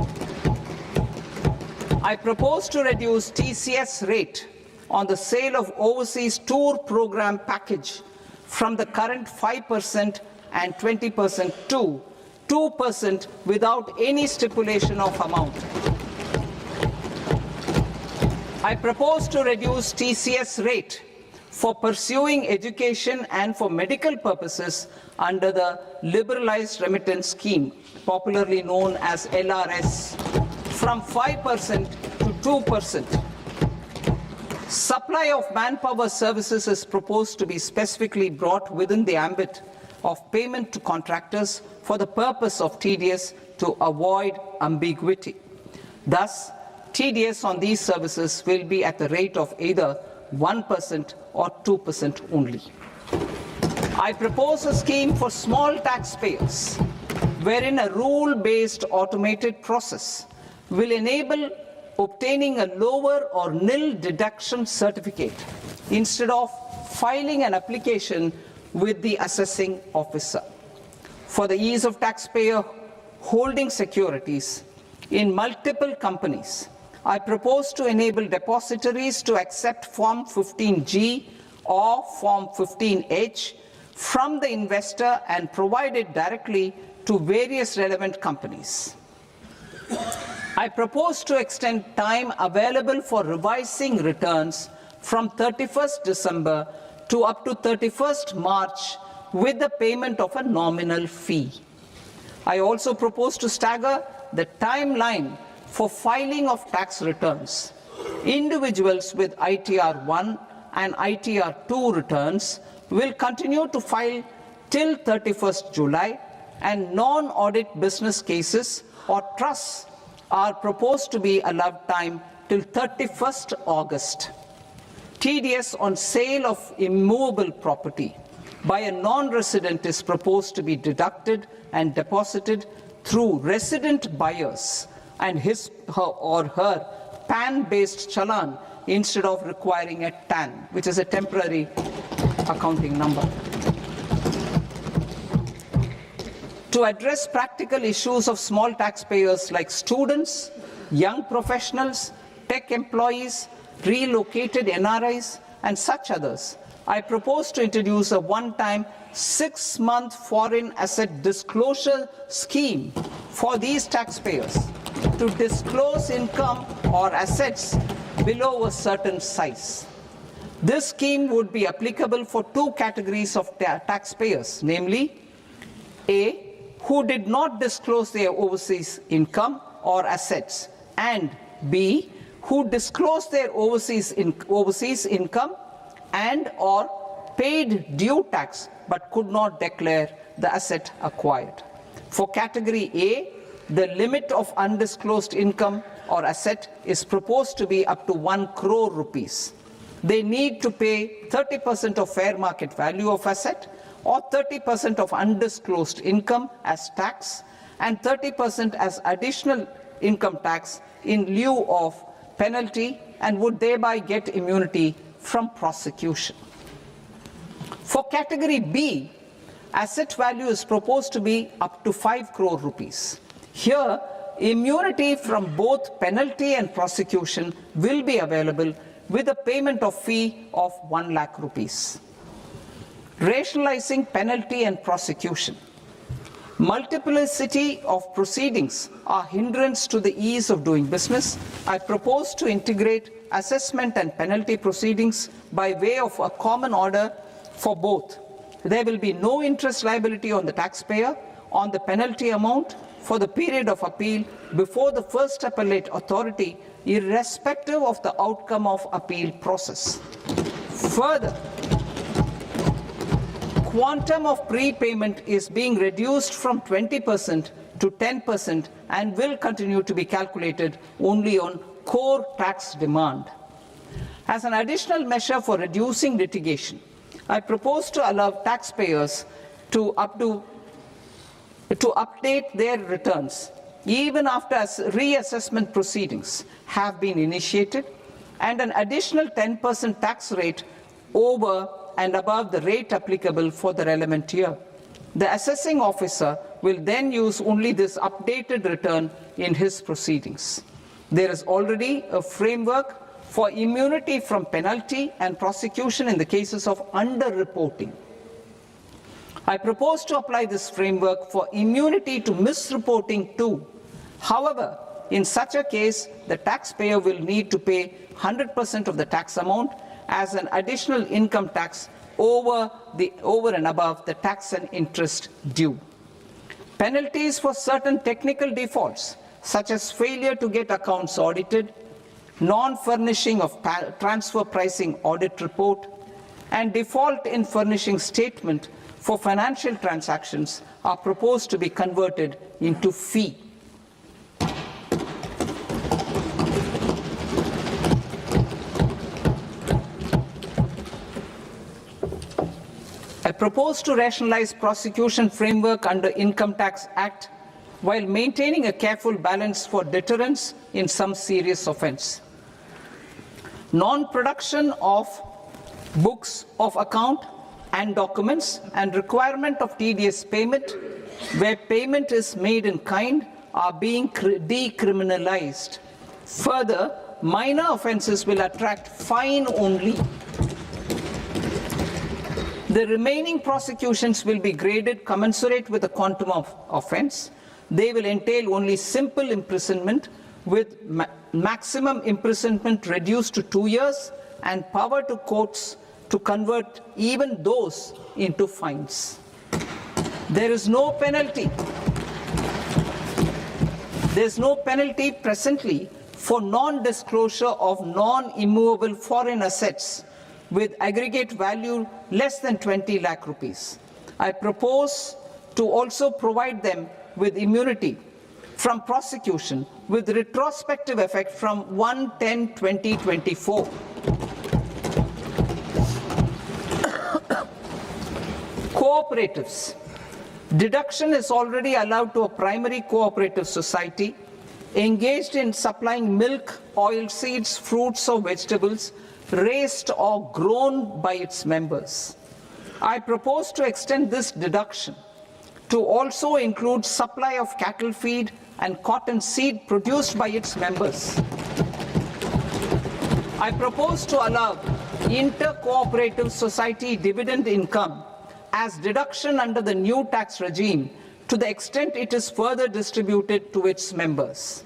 I propose to reduce TCS rate on the sale of overseas tour program package from the current 5% and 20% to 2% without any stipulation of amount. I propose to reduce TCS rate for pursuing education and for medical purposes under the Liberalized Remittance Scheme, popularly known as LRS, from 5% to 2%. Supply of manpower services is proposed to be specifically brought within the ambit of payment to contractors for the purpose of TDS to avoid ambiguity. Thus, TDS on these services will be at the rate of either 1% or 2% only. I propose a scheme for small taxpayers, wherein a rule-based automated process will enable obtaining a lower or nil deduction certificate instead of filing an application with the assessing officer. For the ease of taxpayer holding securities in multiple companies, I propose to enable depositories to accept Form 15G or Form 15H from the investor and provide it directly to various relevant companies. I propose to extend time available for revising returns from 31st December to up to 31st March with the payment of a nominal fee. I also propose to stagger the timeline for filing of tax returns. Individuals with ITR 1 and ITR 2 returns will continue to file till 31st July, and non-audit business cases or trusts are proposed to be allowed time till 31st August. TDS on sale of immovable property by a non-resident is proposed to be deducted and deposited through resident buyers and his or her PAN-based challan instead of requiring a TAN, which is a temporary accounting number. To address practical issues of small taxpayers like students, young professionals, tech employees, relocated NRIs, and such others, I propose to introduce a one-time 6-month foreign asset disclosure scheme for these taxpayers to disclose income or assets below a certain size. This scheme would be applicable for two categories of taxpayers, namely A, who did not disclose their overseas income or assets, and B, who disclosed their overseas income and or paid due tax but could not declare the asset acquired. For category A, the limit of undisclosed income or asset is proposed to be up to 1 crore rupees. they need to pay 30% of fair market value of asset or 30% of undisclosed income as tax and 30% as additional income tax in lieu of penalty and would thereby get immunity from prosecution. For category B, asset value is proposed to be up to 5 crore rupees. Here, immunity from both penalty and prosecution will be available with a payment of fee of 1 lakh rupees. Rationalizing penalty and prosecution. Multiplicity of proceedings are hindrance to the ease of doing business. I propose to integrate assessment and penalty proceedings by way of a common order for both. There will be no interest liability on the taxpayer on the penalty amount for the period of appeal before the first appellate authority, irrespective of the outcome of appeal process. Further, quantum of prepayment is being reduced from 20% to 10% and will continue to be calculated only on core tax demand. As an additional measure for reducing litigation, I propose to allow taxpayers to update their returns even after reassessment proceedings have been initiated and an additional 10% tax rate over and above the rate applicable for the relevant year. The assessing officer will then use only this updated return in his proceedings. There is already a framework for immunity from penalty and prosecution in the cases of underreporting. I propose to apply this framework for immunity to misreporting too. However, in such a case, the taxpayer will need to pay 100% of the tax amount as an additional income tax over and above the tax and interest due. Penalties for certain technical defaults, such as failure to get accounts audited, non-furnishing of transfer pricing audit report, and default in furnishing statement for financial transactions are proposed to be converted into fee. I propose to rationalize prosecution framework under Income Tax Act while maintaining a careful balance for deterrence in some serious offence. Non-production of books of account and documents and requirement of TDS payment where payment is made in kind are being decriminalized. Further, minor offences will attract fine only. The remaining prosecutions will be graded commensurate with the quantum of offence. They will entail only simple imprisonment with maximum imprisonment reduced to 2 years and power to courts to convert even those into fines. There is no penalty. There is no penalty presently for non-disclosure of non-immovable foreign assets with aggregate value less than 20 lakh rupees. I propose to also provide them with immunity from prosecution with retrospective effect from 1/10/2024. Cooperatives. Deduction is already allowed to a primary cooperative society engaged in supplying milk, oilseeds, fruits or vegetables raised or grown by its members. I propose to extend this deduction to also include supply of cattle feed and cotton seed produced by its members. I propose to allow inter-cooperative society dividend income as deduction under the new tax regime to the extent it is further distributed to its members.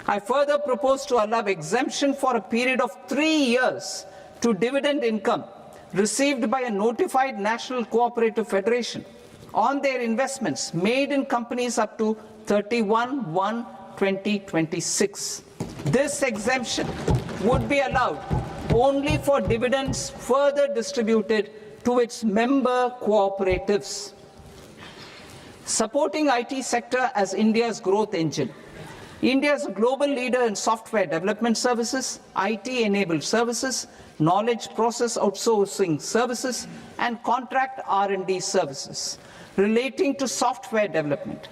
I further propose to allow exemption for a period of 3 years to dividend income received by a notified national cooperative federation on their investments made in companies up to 31/1/2026. This exemption would be allowed only for dividends further distributed to its member cooperatives. Supporting IT sector as India's growth engine. India is a global leader in software development services, IT-enabled services, knowledge process outsourcing services, and contract R&D services relating to software development.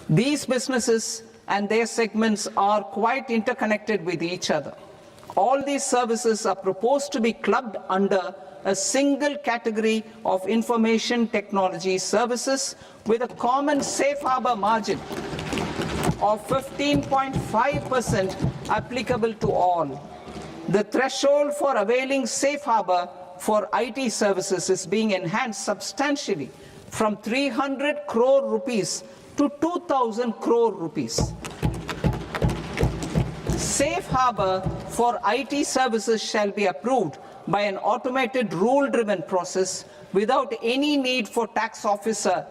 These businesses and their segments are quite interconnected with each other. All these services are proposed to be clubbed under a single category of information technology services with a common safe harbor margin of 15.5% applicable to all. The threshold for availing safe harbor for IT services is being enhanced substantially from 300 crore rupees to 2,000 crore rupees. Safe harbor for IT services shall be approved by an automated rule-driven process without any need for tax officer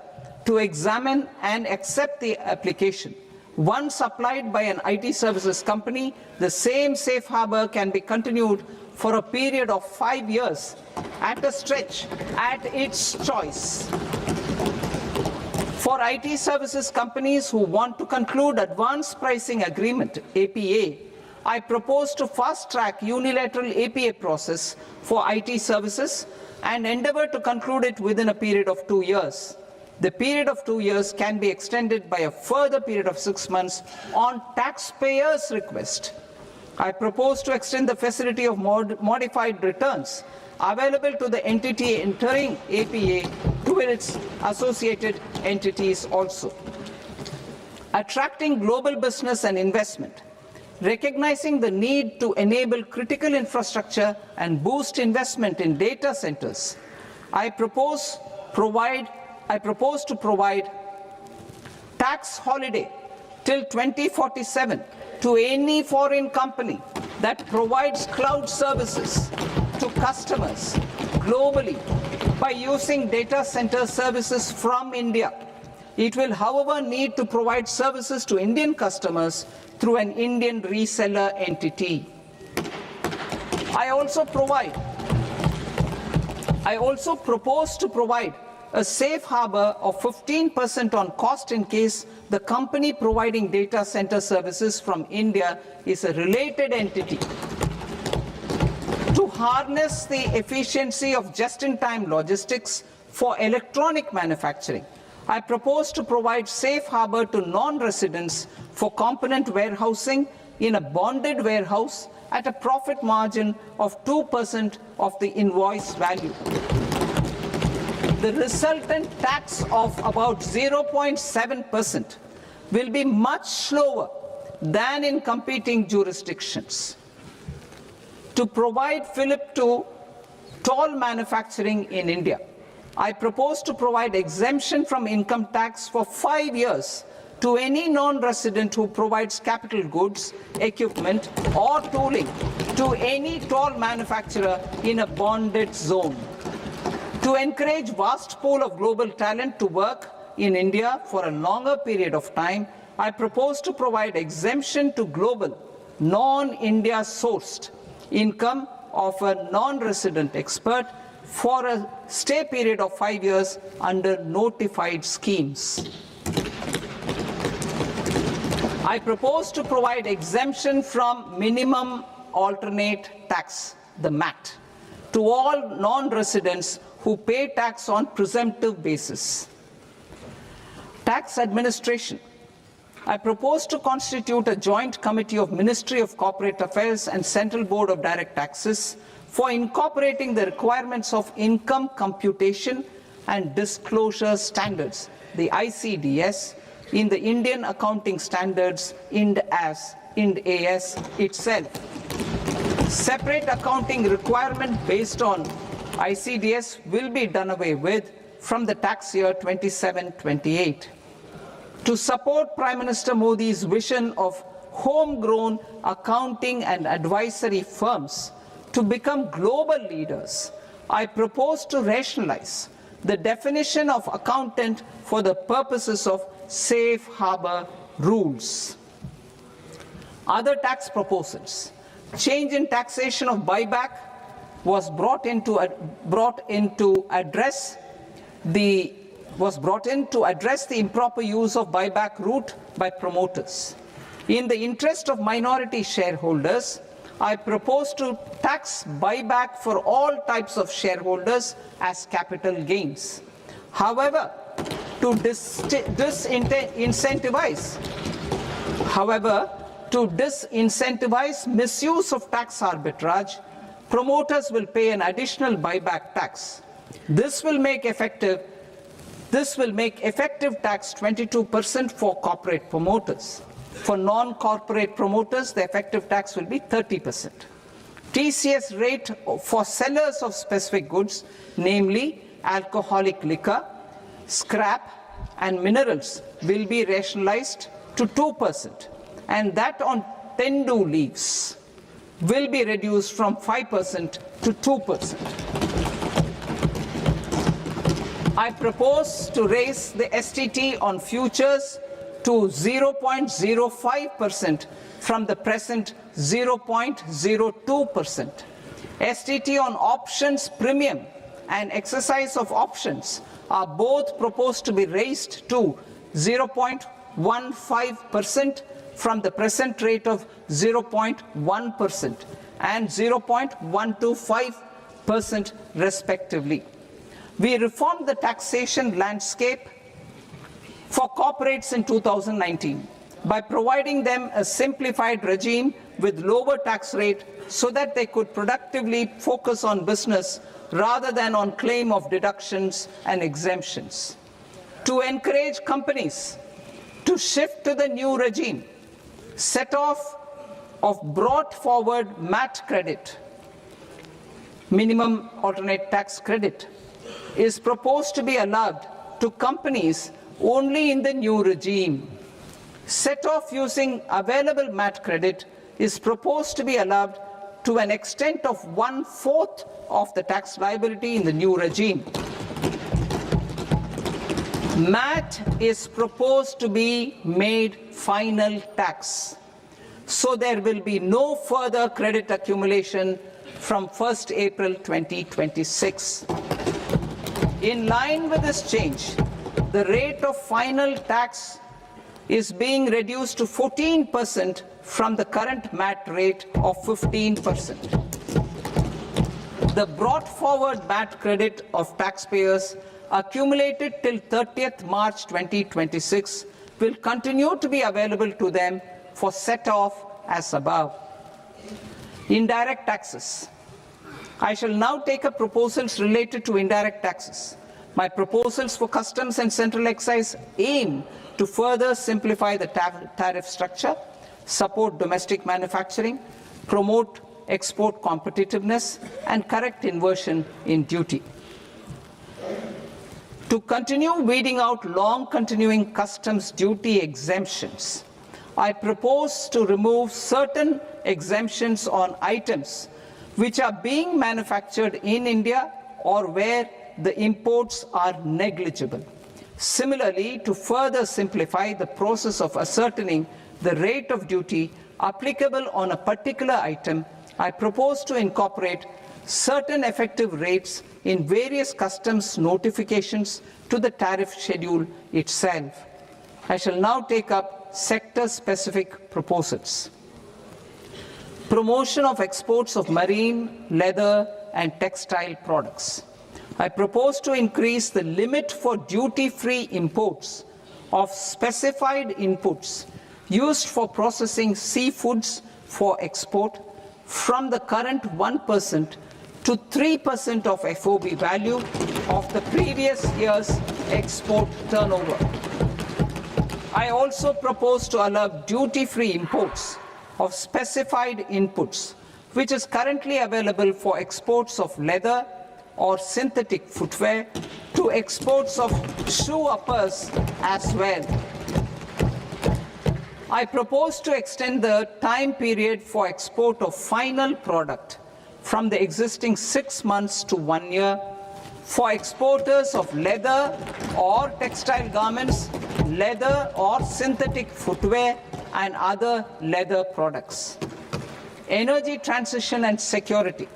to examine and accept the application. Once applied by an IT services company, the same safe harbor can be continued for a period of 5 years at a stretch at its choice. For IT services companies who want to conclude advanced pricing agreement, APA, I propose to fast-track unilateral APA process for IT services and endeavor to conclude it within a period of 2 years. The period of 2 years can be extended by a further period of 6 months on taxpayers' request. I propose to extend the facility of modified returns available to the entity entering APA to its associated entities also. Attracting global business and investment. Recognizing the need to enable critical infrastructure and boost investment in data centers, I propose to provide tax holiday till 2047 to any foreign company that provides cloud services to customers globally by using data center services from India. It will, however, need to provide services to Indian customers through an Indian reseller entity. I also propose to provide a safe harbor of 15% on cost in case the company providing data center services from India is a related entity. To harness the efficiency of just-in-time logistics for electronic manufacturing, I propose to provide safe harbor to non-residents for component warehousing in a bonded warehouse at a profit margin of 2% of the invoice value. The resultant tax of about 0.7% will be much lower than in competing jurisdictions. To provide fillip to toll manufacturing in India, I propose to provide exemption from income tax for 5 years to any non-resident who provides capital goods, equipment, or tooling to any toll manufacturer in a bonded zone. To encourage vast pool of global talent to work in India for a longer period of time, I propose to provide exemption to global, non-India sourced income of a non-resident expert for a stay period of 5 years under notified schemes. I propose to provide exemption from minimum alternate tax, the MAT, to all non-residents who pay tax on presumptive basis. Tax administration. I propose to constitute a joint committee of Ministry of Corporate Affairs and Central Board of Direct Taxes for incorporating the requirements of income computation and disclosure standards, the ICDS, in the Indian Accounting Standards, IND AS itself. Separate accounting requirement based on ICDS will be done away with from the tax year 27-28. To support Prime Minister Modi's vision of homegrown accounting and advisory firms to become global leaders, I propose to rationalize the definition of accountant for the purposes of safe harbor rules. Other tax proposals. Change in taxation of buyback was brought in to address the improper use of buyback route by promoters. In the interest of minority shareholders, I propose to tax buyback for all types of shareholders as capital gains. However, to disincentivize misuse of tax arbitrage, promoters will pay an additional buyback tax. This will make effective tax 22% for corporate promoters. For non-corporate promoters, the effective tax will be 30%. TCS rate for sellers of specific goods, namely alcoholic liquor, scrap, and minerals, will be rationalized to 2%, and that on tendu leaves will be reduced from 5% to 2%. I propose to raise the STT on futures to 0.05% from the present 0.02%. STT on options premium and exercise of options are both proposed to be raised to 0.15% from the present rate of 0.1% and 0.125% respectively. We reformed the taxation landscape for corporates in 2019 by providing them a simplified regime with lower tax rate so that they could productively focus on business rather than on claim of deductions and exemptions. To encourage companies to shift to the new regime, set-off of brought forward MAT credit, minimum alternate tax credit, is proposed to be allowed to companies only in the new regime. Set-off using available MAT credit is proposed to be allowed to an extent of 1/4 of the tax liability in the new regime. MAT is proposed to be made final tax, so there will be no further credit accumulation from 1st April 2026. In line with this change, the rate of final tax is being reduced to 14% from the current MAT rate of 15%. The brought forward MAT credit of taxpayers accumulated till 30th March 2026 will continue to be available to them for set-off as above. Indirect taxes. I shall now take up proposals related to indirect taxes. My proposals for customs and central excise aim to further simplify the tariff structure, support domestic manufacturing, promote export competitiveness, and correct inversion in duty. To continue weeding out long-continuing customs duty exemptions, I propose to remove certain exemptions on items which are being manufactured in India or where the imports are negligible. Similarly, to further simplify the process of ascertaining the rate of duty applicable on a particular item, I propose to incorporate certain effective rates in various customs notifications to the tariff schedule itself. I shall now take up sector-specific proposals. Promotion of exports of marine, leather, and textile products. I propose to increase the limit for duty-free imports of specified inputs used for processing seafoods for export from the current 1% to 3% of FOB value of the previous year's export turnover. I also propose to allow duty-free imports of specified inputs, which is currently available for exports of leather or synthetic footwear, to exports of shoe uppers as well. I propose to extend the time period for export of final product from the existing 6 months to 1 year for exporters of leather or textile garments, leather or synthetic footwear, and other leather products. Energy transition and security.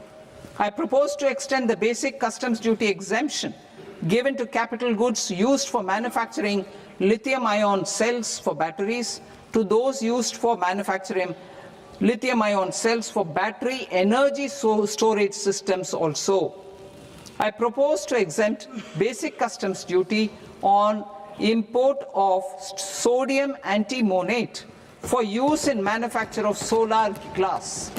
I propose to extend the basic customs duty exemption given to capital goods used for manufacturing lithium-ion cells for batteries to those used for manufacturing lithium-ion cells for battery energy storage systems also. I propose to exempt basic customs duty on import of sodium antimonate for use in manufacture of solar glass.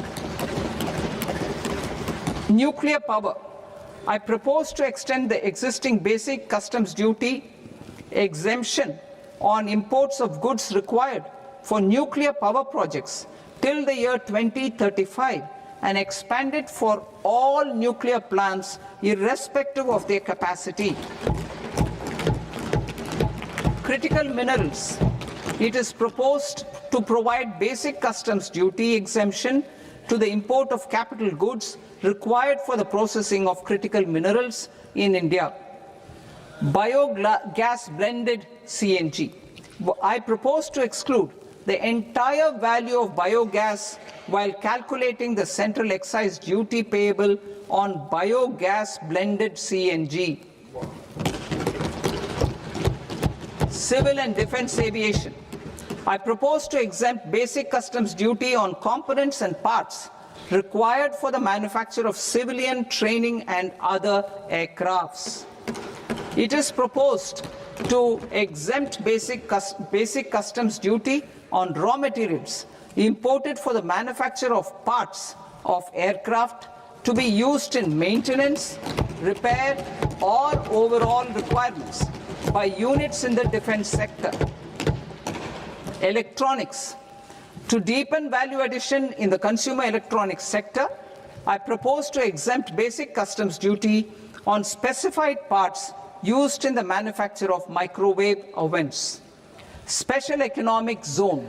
Nuclear power. I propose to extend the existing basic customs duty exemption on imports of goods required for nuclear power projects till the year 2035 and expand it for all nuclear plants irrespective of their capacity. Critical minerals. It is proposed to provide basic customs duty exemption to the import of capital goods required for the processing of critical minerals in India. Biogas blended CNG. I propose to exclude the entire value of biogas while calculating the central excise duty payable on biogas blended CNG. Civil and defense aviation. I propose to exempt basic customs duty on components and parts required for the manufacture of civilian training and other aircrafts. It is proposed to exempt basic customs duty on raw materials imported for the manufacture of parts of aircraft to be used in maintenance, repair, or overall requirements by units in the defense sector. Electronics. To deepen value addition in the consumer electronics sector, I propose to exempt basic customs duty on specified parts used in the manufacture of microwave ovens. Special economic zone.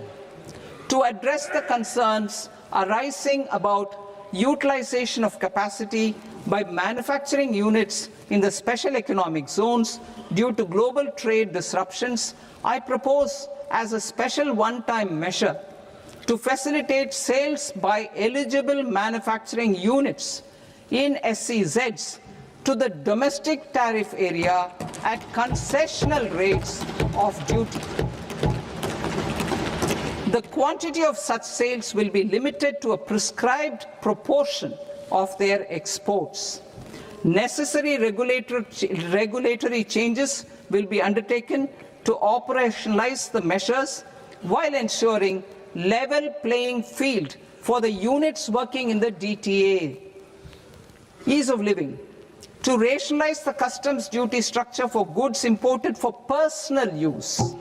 To address the concerns arising about utilization of capacity by manufacturing units in the special economic zones due to global trade disruptions, I propose as a special one-time measure to facilitate sales by eligible manufacturing units in SEZs to the domestic tariff area at concessional rates of duty. The quantity of such sales will be limited to a prescribed proportion of their exports. Necessary regulatory changes will be undertaken to operationalize the measures while ensuring level playing field for the units working in the DTA. Ease of living. To rationalize the customs duty structure for goods imported for personal use,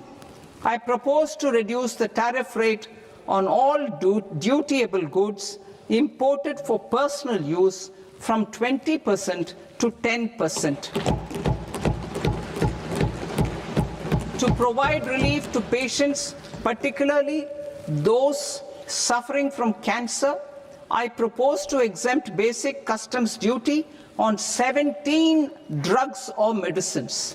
I propose to reduce the tariff rate on all dutiable goods imported for personal use from 20% to 10%. To provide relief to patients, particularly those suffering from cancer, I propose to exempt basic customs duty on 17 drugs or medicines.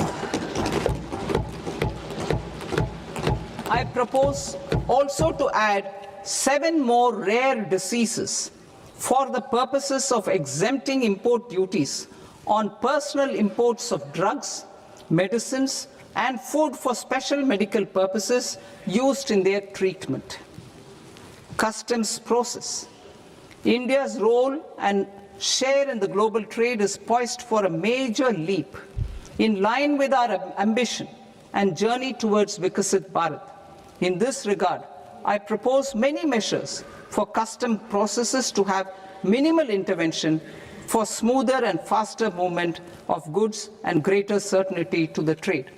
I propose also to add 7 more rare diseases for the purposes of exempting import duties on personal imports of drugs, medicines, and food for special medical purposes used in their treatment. Customs process. India's role and share in the global trade is poised for a major leap in line with our ambition and journey towards Vikasit Bharat. In this regard, I propose many measures for custom processes to have minimal intervention for smoother and faster movement of goods and greater certainty to the trade.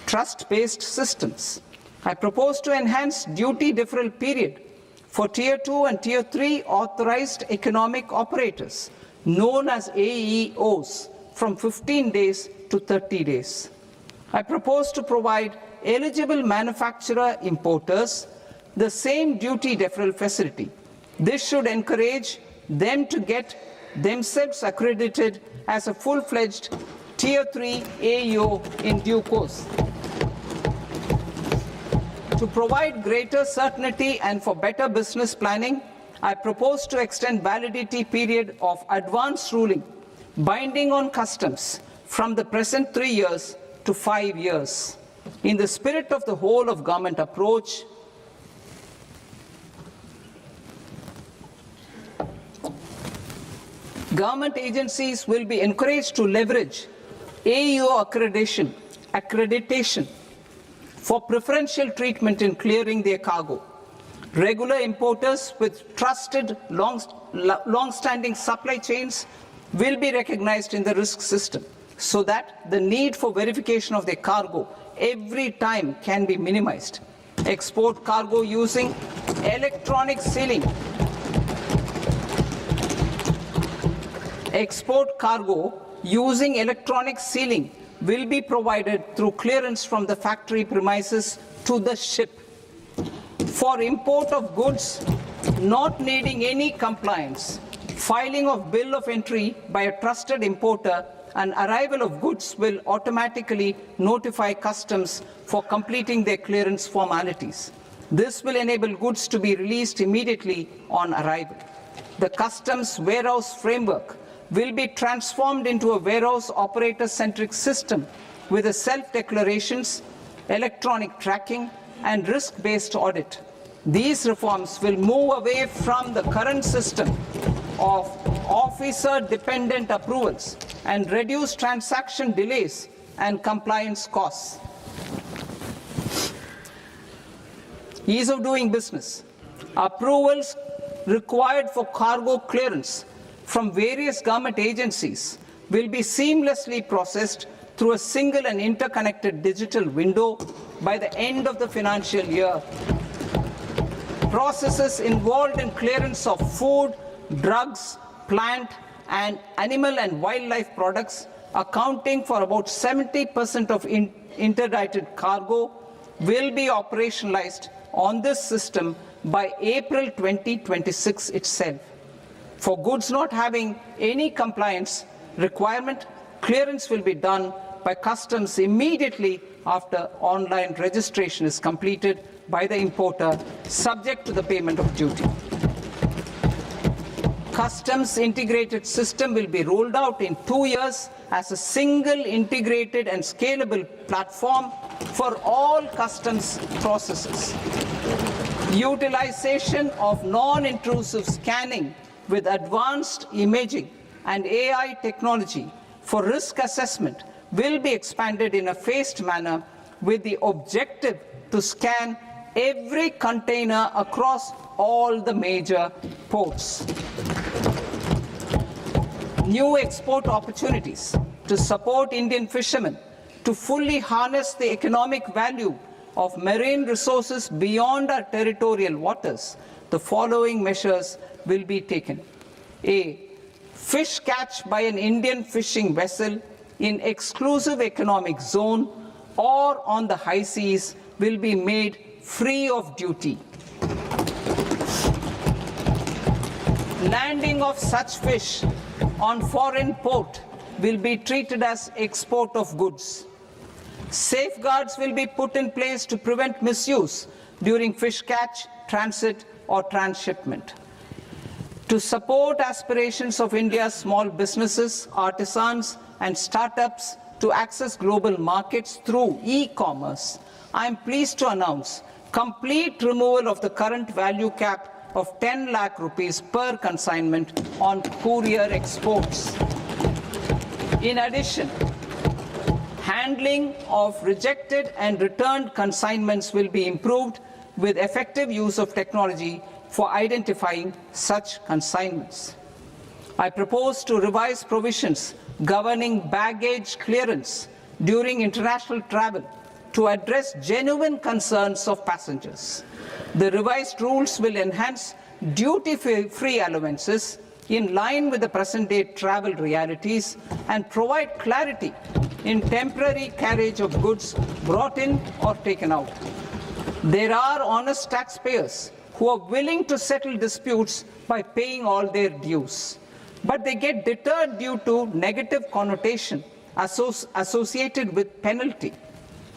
Trust-based systems. I propose to enhance duty deferral period for Tier 2 and Tier 3 authorized economic operators, known as AEOs, from 15 days to 30 days. I propose to provide eligible manufacturer importers the same duty deferral facility. This should encourage them to get themselves accredited as a full-fledged Tier 3 AEO in due course. To provide greater certainty and for better business planning, I propose to extend validity period of advance ruling binding on customs from the present 3 years to 5 years. In the spirit of the whole of government approach, Government agencies will be encouraged to leverage AEO accreditation for preferential treatment in clearing their cargo. Regular importers with trusted long-standing supply chains will be recognized in the risk system so that the need for verification of their cargo every time can be minimized. Export cargo using electronic sealing. Export cargo using electronic sealing will be provided through clearance from the factory premises to the ship. For import of goods not needing any compliance, filing of bill of entry by a trusted importer and arrival of goods will automatically notify customs for completing their clearance formalities. This will enable goods to be released immediately on arrival. The customs warehouse framework will be transformed into a warehouse operator-centric system with a self-declarations, electronic tracking, and risk-based audit. These reforms will move away from the current system of officer-dependent approvals and reduce transaction delays and compliance costs. Ease of doing business. Approvals required for cargo clearance from various government agencies will be seamlessly processed through a single and interconnected digital window by the end of the financial year. Processes involved in clearance of food, drugs, plant, and animal and wildlife products, accounting for about 70% of interdicted cargo, will be operationalized on this system by April 2026 itself. For goods not having any compliance requirement, clearance will be done by customs immediately after online registration is completed by the importer, subject to the payment of duty. Customs integrated system will be rolled out in 2 years as a single integrated and scalable platform for all customs processes. Utilization of non-intrusive scanning with advanced imaging and AI technology for risk assessment will be expanded in a phased manner with the objective to scan every container across all the major ports. New export opportunities to support Indian fishermen to fully harness the economic value of marine resources beyond our territorial waters. The following measures will be taken. A. Fish catch by an Indian fishing vessel in exclusive economic zone or on the high seas will be made free of duty. Landing of such fish on foreign port will be treated as export of goods. Safeguards will be put in place to prevent misuse during fish catch, transit, or transshipment. To support aspirations of India's small businesses, artisans, and startups to access global markets through e-commerce, I am pleased to announce complete removal of the current value cap of 10 lakh rupees per consignment on courier exports. In addition, handling of rejected and returned consignments will be improved with effective use of technology for identifying such consignments. I propose to revise provisions governing baggage clearance during international travel to address genuine concerns of passengers. The revised rules will enhance duty-free allowances in line with the present-day travel realities and provide clarity in temporary carriage of goods brought in or taken out. There are honest taxpayers who are willing to settle disputes by paying all their dues, but they get deterred due to negative connotation associated with penalty.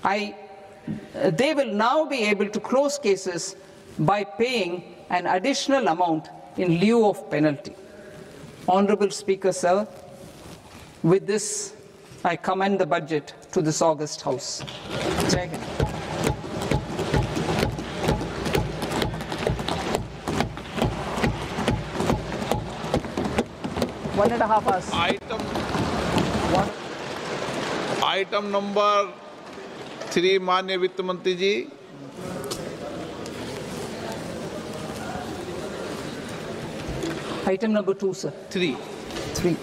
They will now be able to close cases by paying an additional amount in lieu of penalty. Honorable Speaker, sir, with this, I commend the budget to this august House. Jai Hind. 1.5 hours. Item number 3 माननीय वित्त मंत्री जी। Item number 2, sir. 3। 3.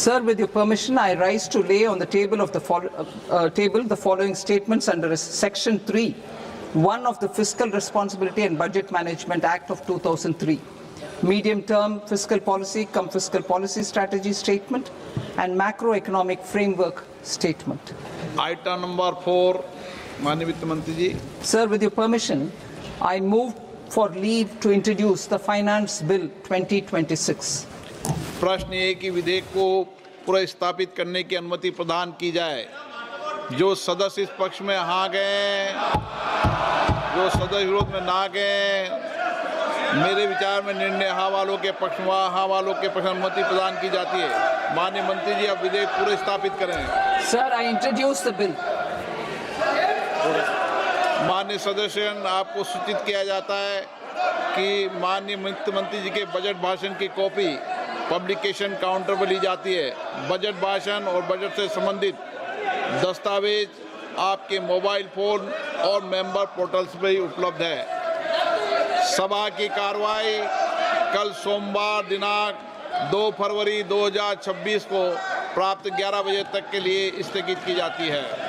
Sir, with your permission, I rise to lay on the table of the following statements under Section 3, 1 of the Fiscal Responsibility and Budget Management Act of 2003, medium-term fiscal policy cum fiscal policy strategy statement, and macroeconomic framework statement. Item number 4 माननीय वित्त मंत्री जी। Sir, with your permission, I move for leave to introduce the Finance Bill 2026. प्रश्न ये कि विधेयक को पुनर्स्थापित करने की अनुमति प्रदान की जाए। जो सदस्य इस पक्ष में हाँ गए, जो सदस्य विरोध में ना गए, मेरे विचार में निर्णय हाँ वालों के पक्ष में, हाँ वालों के पक्ष में अनुमति प्रदान की जाती है। माननीय मंत्री जी, अब विधेयक पुनर्स्थापित करें। Sir, I introduce the bill. माननीय सदस्य, आपको सूचित किया जाता है कि माननीय वित्त मंत्री जी के बजट भाषण की कॉपी पब्लिकेशन काउंटर पर ली जाती है। बजट भाषण और बजट से संबंधित दस्तावेज आपके मोबाइल फोन और मेंबर पोर्टल्स पर ही उपलब्ध है। सभा की कार्रवाई कल सोमवार दिनांक 2 फरवरी 2026 को प्राप्त 11 बजे तक के लिए स्थगित की जाती है।